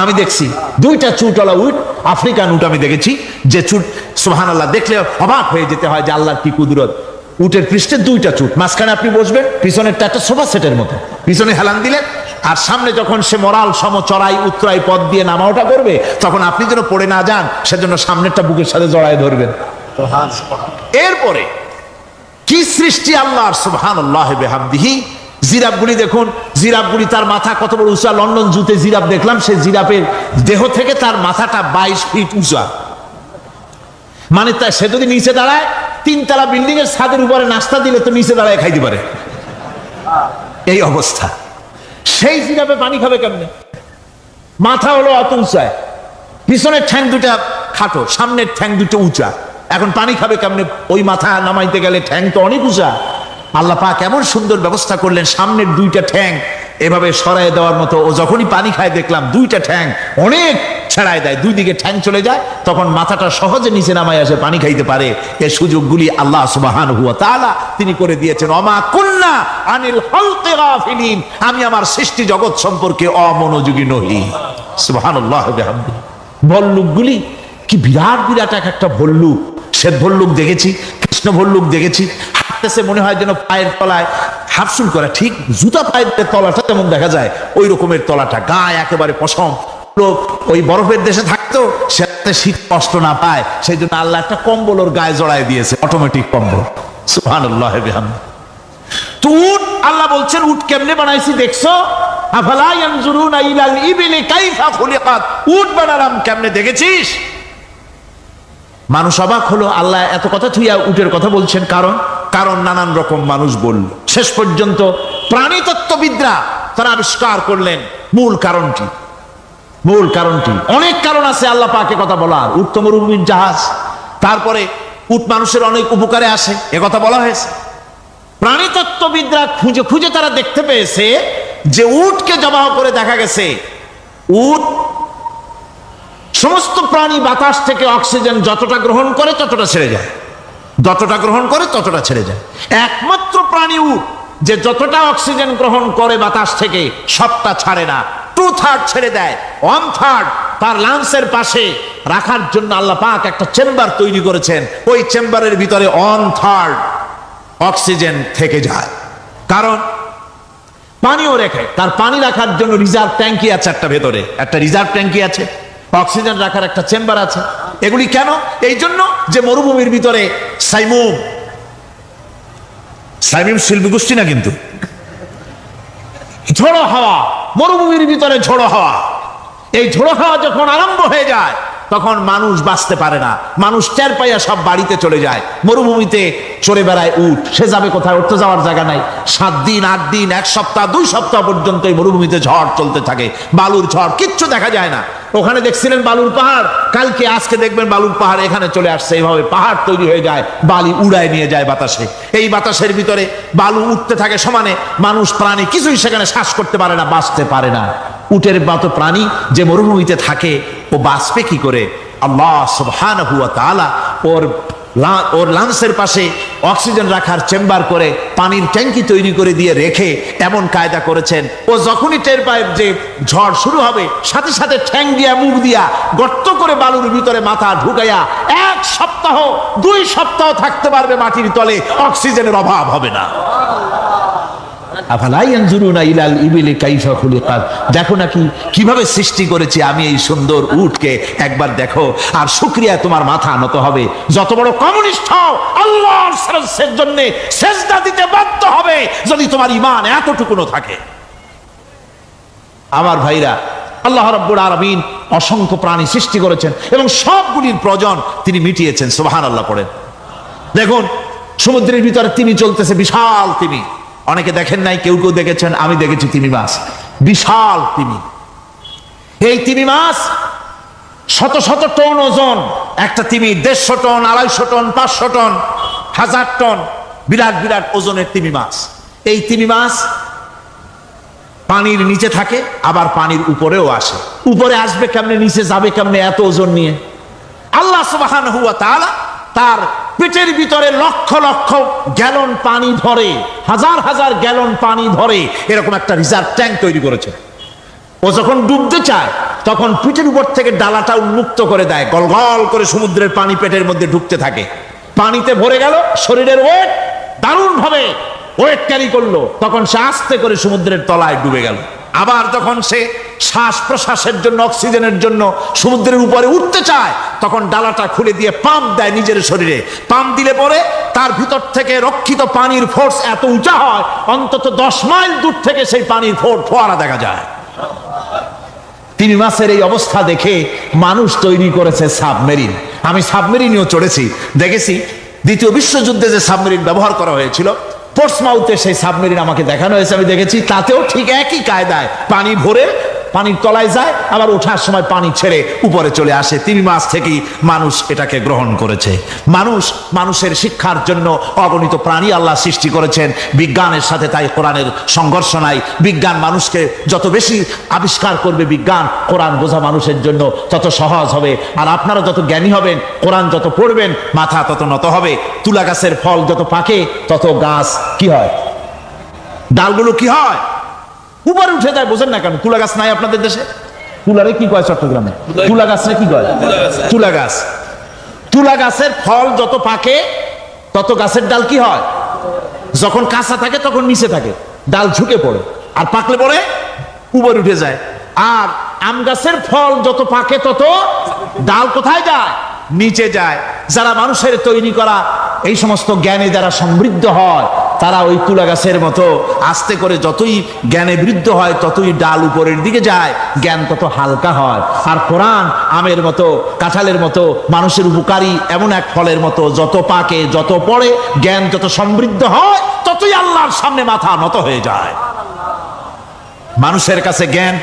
আমি দেখছি 2টা চুটওয়ালা উট, আফ্রিকান উট আমি দেখেছি, যে চুট সুবহানাল্লাহ, দেখলে অবাক হয়ে যেতে হয় যে আল্লাহর কি কুদরত। উটের পৃষ্ঠে 2টা চুট, মাঝখানে আপনি বসবেন, পিছনেরটা একটা সোফা সেটের মতো, পিছনে হেলান দিলেন, আর সামনে যখন সে মরাল সম চড়াই উত্তরাই পথ দিয়ে নামা ওঠা করবে, তখন আপনি যেন পড়ে না যান সেজন্য সামনেরটা বুকের সাথে জড়ায় ধরবেন। এরপরে কি সৃষ্টি আল্লাহর, সুবহানাল্লাহি ওয়া বিহামদিহি। জিরাফগুলি দেখুন, জিরাফগুলি তার মাথা কত বড় উঁচা। লন্ডন জুতে জিরাফ দেখলাম, সে জিরাফের দেহ থেকে তার মাথাটা 22 ফিট উঁচা। মানে সে যদি নিচে দাঁড়ায়, 3 তলা বিল্ডিং এর ছাদের উপরে নাস্তা দিলে তো নিচে দাঁড়ায় খাইতে পারে, এই অবস্থা। সেই জিরাফে পানি খাবে কেমনে? মাথা হলো অত উঁচায়, পিছনের ঠ্যাং 2টা খাটো, সামনের ঠ্যাং 2টো উঁচা, এখন পানি খাবে কেমনে? ওই মাথা নামাইতে গেলে ঠ্যাং তো অনেক উঁচা। আল্লাহ পাক এমন সুন্দর ব্যবস্থা করলেন, সামনের 2টা ঠ্যাং এভাবে সরায় দেওয়ার মতো। ও যখনই পানি খায় দেখলাম 2টা ঠ্যাং অনেক ছেড়ায় দেয়, 2 দিকে ঠ্যাং চলে যায়, তখন মাথাটা সহজে নিচে নামায় আসে, পানি খাইতে পারে। এই সুযোগগুলি আল্লাহ সুবহানাহু ওয়া তাআলা তিনি করে দিয়েছেন। ওমা কুন্না আনিল খালকি গাফিলিন, আমি আমার সৃষ্টি জগৎ সম্পর্কে অমনোযোগী নহি। সুবহানাল্লাহ ওয়া বিহামদিহি। ভল্লুকগুলি কি বিরাট বিরাট এক একটা ভল্লুক। শ্বেত ভল্লুক দেখেছি, কৃষ্ণ ভল্লুক দেখেছি, হাঁটতেছে মনে হয় যেন পায়ের তলায় হাফসুল করা, ঠিক জুতা পায়ের তলাটা যেমন দেখা যায় ওই রকমের তলাটা, গায়ে একেবারে পশম। ওই বরফের দেশে থাকতো, সেটাতে শীত কষ্ট না পায়, সেই জন্য আল্লাহ একটা কম্বল ওর গায়ে জড়ায় দিয়েছে, অটোমেটিক কম্বল। সুবহানাল্লাহি ওয়া বিহামদিহি। তো উট, আল্লাহ বলছেন উট কেমনে বানাইছি দেখছো? আফালা ইয়ানজুরুনা ইলাল ইবিলি কাইফা খুলিকাত, উট বানালাম কেমনে দেখেছিস? মানুষ অবাক হলো, আল্লাহ এত কথা থুইয়া উটের কথা বলছেন, কারণ নানান রকম মানুষ বলল। শেষ পর্যন্ত প্রাণীতত্ত্ববিদরা তারা আবিষ্কার করলেন মূল কারণটি। অনেক কারণ আছে আল্লাহ পাকে কথা বলার। উট তো মরুভূমির জাহাজ, তারপরে উট মানুষের অনেক উপকারে আসে, কথা বলা হয়েছে। প্রাণীতত্ত্ববিদরা খুঁজে খুঁজে তারা দেখতে পেয়েছে যে উটকে জবাহ করে দেখা গেছে উট সমস্ত প্রাণী বাতাস থেকে অক্সিজেন যতটা গ্রহণ করে ততটা ছেড়ে যায়, একমাত্র প্রাণী উট যে যতটা অক্সিজেন গ্রহণ করে বাতাস থেকে সবটা ছাড়ে না, 2/3 ছেড়ে দেয়। 1/3 তার লাংসের পাশে রাখার জন্য আল্লাহ পাক একটা চেম্বার তৈরি করেছেন। ওই চেম্বারের ভিতরে 1/3 অক্সিজেন থেকে যায়, কারণ পানিও রেখে। তার পানি রাখার জন্য রিজার্ভ ট্যাঙ্কি আছে, একটা রিজার্ভ ট্যাঙ্কি আছে, অক্সিজেন রাখার একটা চেম্বার আছে। এগুলি কেন? এই জন্য যে মরুভূমির ভিতরে সাইমুম শিল্পী গোষ্ঠী না, কিন্তু ঝোড়ো হাওয়া, মরুভূমির ভিতরে ঝোড়ো হাওয়া, এই ঝোড়ো হাওয়া যখন আরম্ভ হয়ে যায় তখন মানুষ বাঁচতে পারে না, মানুষ টের পাইয়া সব বাড়িতে চলে যায়। মরুভূমিতে চড়ে বেড়ায় উট, সে যাবে কোথায়? উঠতে যাওয়ার জায়গা নাই। 7 দিন 8 দিন 1 সপ্তাহ 2 সপ্তাহ পর্যন্ত এই মরুভূমিতে ঝড় চলতে থাকে, বালুর ঝড়, কিচ্ছু দেখা যায় না। ওখানে দেখছিলেন বালুর পাহাড়, কালকে আজকে দেখবেন বালুর পাহাড় এখানে চলে আসছে। এইভাবে পাহাড় তৈরি হয়ে যায়, বালি উড়ায় নিয়ে যায় বাতাসে। এই বাতাসের ভিতরে বালু উঠতে থাকে সমানে, মানুষ প্রাণী কিছুই সেখানে শ্বাস করতে পারে না, বাঁচতে পারে না। উটের মতো প্রাণী যে মরুভূমিতে থাকে ও বাঁচবে কি করে? আল্লাহ সুবহানাহু ওয়া তাআলা ওর লাংসের পাশে অক্সিজেন রাখার চেম্বার করে পানির ট্যাঙ্কি তৈরি করে দিয়ে রেখে এমন কায়দা করেছেন, ও যখনই টের পায় যে ঝড় শুরু হবে, সাথে সাথে ঠ্যাং দিয়া মুখ দিয়া গর্ত করে বালুর ভিতরে মাথা ঢুকাইয়া 1 সপ্তাহ 2 সপ্তাহ থাকতে পারবে মাটির তলে, অক্সিজেনের অভাব হবে না। আফালা ইয়ানজুরুনা ইলাল ইবিলি কাইফা খুলিকাত, দেখো নাকি কিভাবে সৃষ্টি করেছি আমি এই সুন্দর উটকে, একবার দেখো। আর শুকরিয়া তোমার মাথা নত হবে। যত বড় কমিউনিস্ট হও, আল্লাহর জন্য সেজদা দিতে বাধ্য হবে যদি তোমার ঈমান এতটুকুনো থাকে। আমার ভাইরা, আল্লাহ রাব্বুল আলামিন অসংখ্য প্রাণী সৃষ্টি করেছেন এবং সবগুলির প্রয়োজন তিনি মিটিয়েছেন। সুবহানাল্লাহ পড়েন। দেখুন সমুদ্রের ভিতরে তিমি চলতেছে, বিশাল তিমি। অনেকে দেখেন নাই, কেউ কেউ দেখেছেন, আমি দেখেছি তিমি মাছ, বিশাল তিমি। এই তিমি মাছ শত শত টন ওজন, একটা তিমি 150 টন 250 টন 500 টন 1000 টন, বিরাট বিরাট ওজনের তিমি মাছ। এই তিমি মাছ পানির নিচে থাকে, আবার পানির উপরেও আসে। উপরে আসবে কেমনে, নিচে যাবে কেমনে এত ওজন নিয়ে? আল্লাহ সুবহানাহু ওয়া তাআলা তার পেটের ভিতরে লক্ষ লক্ষ গ্যালন পানি ধরে, হাজার হাজার গ্যালন পানি ধরে এরকম একটা রিজার্ভ ট্যাঙ্ক তৈরি করেছে। ও যখন ডুবতে চায় তখন পিঠের উপর থেকে ডালাটা উন্মুক্ত করে দেয়, গল গল করে সমুদ্রের পানি পেটের মধ্যে ঢুকতে থাকে। পানিতে ভরে গেল, শরীরের ওয়েট দারুণ ভাবে ওয়েট ক্যারি করলো, তখন সে আস্তে করে সমুদ্রের তলায় ডুবে গেল। আবার যখন সে শ্বাস প্রশ্বাসের জন্য, অক্সিজেনের জন্য সমুদ্রের উপরে উঠতে চায়, তখন ডালাটা খুলে দিয়ে পাম্প দেয় নিজের শরীরে। পাম্প দিলে পরে তার ভিতর থেকে রক্ষিত পানির ফোর্স এত উঁচা হয়, অন্তত 10 মাইল দূর থেকে সেই পানির ফোয়ারা দেখা যায়। তিমি মাছের এই অবস্থা দেখে মানুষ তৈরি করেছে সাবমেরিন। আমি সাবমেরিনেও চড়েছি, দেখেছি দ্বিতীয় বিশ্বযুদ্ধে যে সাবমেরিন ব্যবহার করা হয়েছিল, পোর্টসমাউথে সেই সাবমেরিন আমাকে দেখানো হয়েছে, আমি দেখেছি। তাতেও ঠিক একই কায়দায় পানি ভরে পানির তলায় যায়, আবার ওঠার সময় পানি ছেড়ে উপরে চলে আসে। তিমি মাছ থেকেই মানুষ এটাকে গ্রহণ করেছে। মানুষের শিক্ষার জন্য অগণিত প্রাণী আল্লাহ সৃষ্টি করেছেন বিজ্ঞানের সাথে, তাই কোরআনের সংঘর্ষ নাই। বিজ্ঞান মানুষকে যত বেশি আবিষ্কার করবে, বিজ্ঞান কোরআন বোঝা মানুষের জন্য তত সহজ হবে। আর আপনারা যত জ্ঞানী হবেন, কোরআন যত পড়বেন, মাথা তত নত হবে। তুলা গাছের ফল যত পাকে তত গাছ কি হয়, ডালগুলো কি হয়, উপরে উঠে যায়। বোঝেন না কেন? তুলা গাছ নাই আপনাদের দেশে? তুলারে কি কয় চট্টগ্রামে? তুলা গাছ কি কয়? তুলা গাছ। তুলা গাছের ফল যত পাকে তত গাছের ডাল কি হয়, যখন কাঁচা থাকে তখন নিচে থাকে, ডাল ঝুঁকে পড়ে, আর পাকলে পরে উপরে উঠে যায়। আর আম গাছের ফল যত পাকে তত ডাল কোথায় যায়, নিচে যায়। যারা মানুষের তৈরি করা এই সমস্ত জ্ঞানে যারা সমৃদ্ধ হয়, তারা ওই কুলা গাছের মতো আস্তে করে যতই জ্ঞানে বৃদ্ধ হয় ততই ডাল উপরের দিকে যায়, জ্ঞান তত হালকা হয়। আর কোরআন আমের মতো, কাঁঠালের মতো, মানুষের উপকারী এমন এক ফলের মতো, যত পাকে, যত পড়ে, জ্ঞান যত সমৃদ্ধ হয় ততই আল্লাহর সামনে মাথা নত হয়ে যায়। মানুষের কাছে জ্ঞান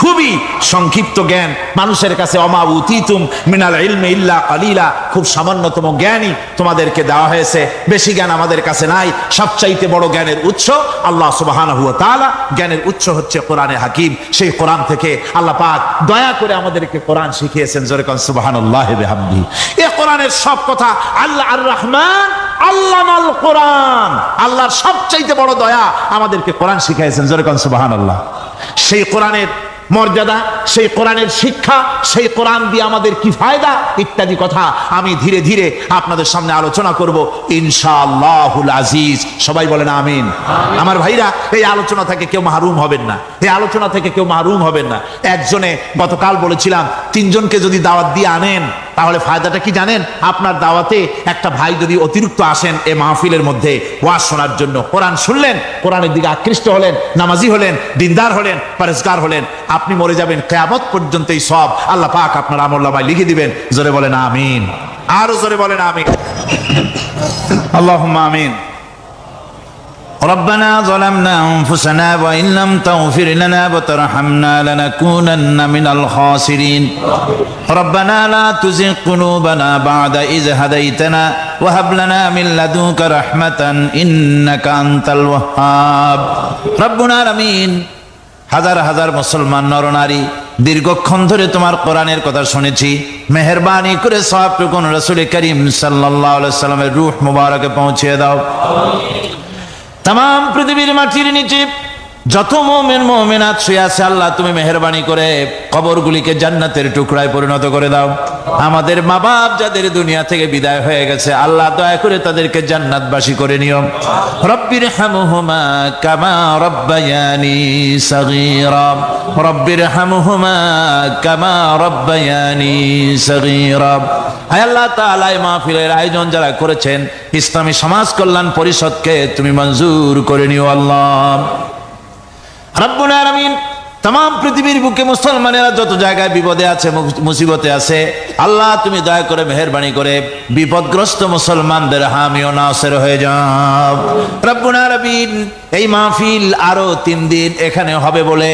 খুবই সংক্ষিপ্ত জ্ঞান, মানুষের কাছে অমা উতিতুম মিনাল ইলমি ইল্লা কালিলা, খুব সামান্যতম জ্ঞানই তোমাদেরকে দেওয়া হয়েছে, বেশি জ্ঞান আমাদের কাছে নাই। সবচাইতে বড় জ্ঞানের উৎস আল্লাহ সুবহানাহু ওয়া তাআলা, জ্ঞানের উৎস হচ্ছে কোরআনে হাকিম। সেই কোরআন থেকে আল্লাহ পাক দয়া করে আমাদেরকে কোরআন শিখিয়েছেন। জোরে কোন সুবহানাল্লাহি বিহামদিহি। এই কোরআনের সব কথা, আল্লাহ আর রহমান আল্লামাল কোরআন, আল্লাহর সবচাইতে বড় দয়া আমাদেরকে কোরআন শিখিয়েছেন। জোরে কোন সুবহানাল্লাহ। সেই কোরআনের মর্যাদা, সেই কোরআনের শিক্ষা, সেই কোরআন দিয়ে আমাদের কি ফায়দা ইত্যাদি কথা আমি ধীরে ধীরে আপনাদের সামনে আলোচনা করব ইনশাআল্লাহুল আজিজ। সবাই বলেন আমিন। আমার ভাইরা, এই আলোচনা থেকে কেউ মাহরুম হবেন না, এই আলোচনা থেকে কেউ মাহরুম হবেন না। একজনে গতকাল বলেছিলাম, 3 জনকে যদি দাওয়াত দিয়ে আনেন তাহলে ফায়দাটা কি জানেন? আপনার দাওয়াতে একটা ভাই যদি অতিরিক্ত আসেন এ মাহফিলের মধ্যে ওয়াজ শোনার জন্য, কোরআন শুনলেন, কোরআনের দিকে আকৃষ্ট হলেন, নামাজি হলেন, দিনদার হলেন, পরেজগার হলেন, আপনি মরে যাবেন, কিয়ামত পর্যন্ত এই সব আল্লাহ পাক আপনার আমলনামায় লিখে দিবেন। জোরে বলেন আমিন। আরো জোরে বলেন আমিন। আল্লাহুম্মা আমিন। ربنا ظلمنا أنفسنا وإن لم تغفر لنا وترحمنا لنكونن من الخاسرين ربنا لا تزغ قلوبنا بعد إذ هديتنا وهب لنا من لدنك رحمة إنك أنت الوهاب ربنا العالمين। হাজার হাজার মুসলমান নরনারী দীর্ঘক্ষণ ধরে তোমার কোরআনের কথা শুনেছি, মেহেরবানি করে সওয়াবটুকু রাসূল করিম সাল্লাল্লাহু আলাইহি ওয়াসাল্লামের রূহ মুবারকে পৌঁছে দাও। तमाम पृथ्वीर माटिर नीचे যত মুমিন মুমিনাত শুয়ে আছে আল্লাহ তুমি মেহেরবানি করে কবরগুলিকে জান্নাতের টুকরায় পরিণত করে দাও। আমাদের মা বাপ যাদের দুনিয়া থেকে বিদায় হয়ে গেছে আল্লাহ দয়া করে তাদেরকে জান্নাতবাসী করে নিও। রব্বির হামহুমা কামা রব্বায়ানি সগীরা, রব্বির হামহুমা কামা রব্বায়ানি সগীরা। হে আল্লাহ তাআলা এই মাহফিলের আয়োজন যারা করেছেন ইসলামী সমাজ কল্যাণ পরিষদকে তুমি মঞ্জুর করে নিও আল্লাহ রব্বুল আলামিন। तमाम পৃথিবীর বুকে মুসলমানেরা যত জায়গায় বিপদে আছে, মুসিবতে আছে, আল্লাহ তুমি দয়া করে মেহেরবানি করে বিপদগ্রস্ত মুসলমানদের হামি ও নাসির হয়ে যাও রব্বুল আলামিন। এই মাহফিল আরো 3 দিন এখানে হবে বলে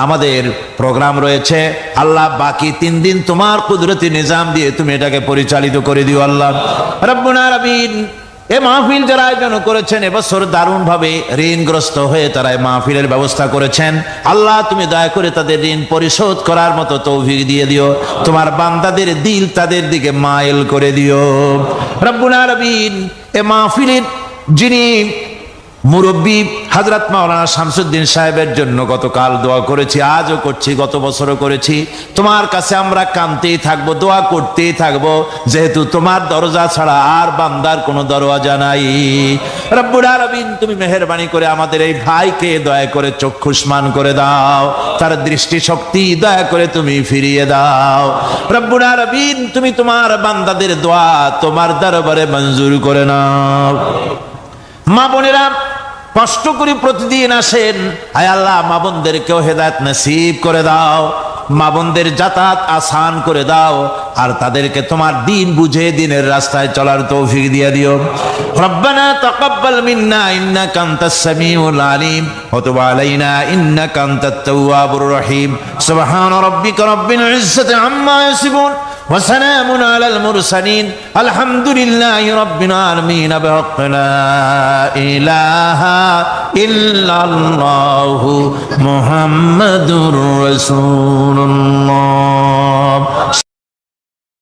আমাদের প্রোগ্রাম রয়েছে আল্লাহ, বাকি 3 দিন তোমার কুদরতি নিজাম দিয়ে তুমি এটাকে পরিচালিত করে দিও আল্লাহ রব্বুল আলামিন। এ মাহফিল যারা আয়োজন করেছেন এবছর দারুণ ভাবে ঋণগ্রস্ত হয়ে তারা মাহফিলের ব্যবস্থা করেছেন আল্লাহ তুমি দয়া করে তাদের ঋণ পরিশোধ করার মতো তৌফিক দিয়ে দিও। তোমার বান্দাদের দিল তাদের দিকে মাইল করে দিও রব্বুল আলামিন। এ মাহফিলের যিনি মুরব্বী হযরত মাওলানা শামসুদ্দিন সাহেবের জন্য গতকাল দোয়া করেছি, আজও করছি, গত বছরও করেছি। তোমার কাছে আমরা কাঁদতেই থাকবো, দোয়া করতেই থাকবো, যেহেতু তোমার দরজা ছাড়া আর বান্দার কোনো দরওয়াজা নাই রব্বুল আলামিন। তুমি মেহেরবানি করে আমাদের এই ভাইকে দয়া করে চক্ষুষ্মান করে দাও, তার দৃষ্টি শক্তি দয়া করে তুমি ফিরিয়ে দাও রব্বুল আলামিন। তুমি তোমার বান্দাদের দোয়া তোমার দরবারে মঞ্জুর করে নাও। মা বোনেরা কষ্ট করে প্রতিদিন আসেন, হায় আল্লাহ মা বোনদেরকেও হেদায়েত নসিব করে দাও, মা বোনদের যাতায়াত আসান করে দাও, আর তাদেরকে তোমার দিন বুঝে দিনের রাস্তায় চলার তৌফিক দিয়ে দিও। রব্বানা তাকাব্বাল মিন্না ইন্নাকা আনতাস সামিউল আলিম ওয়া তুব আলাইনা ইন্নাকা আনতাত তাওয়াবুর রহিম। সুবহান রাব্বিকা রাব্বিল ইজ্জাতি আম্মা ইয়াসিফুন وسلام على المرسلين الحمد لله رب العالمين بحق لا إله إلا الله محمد رسول الله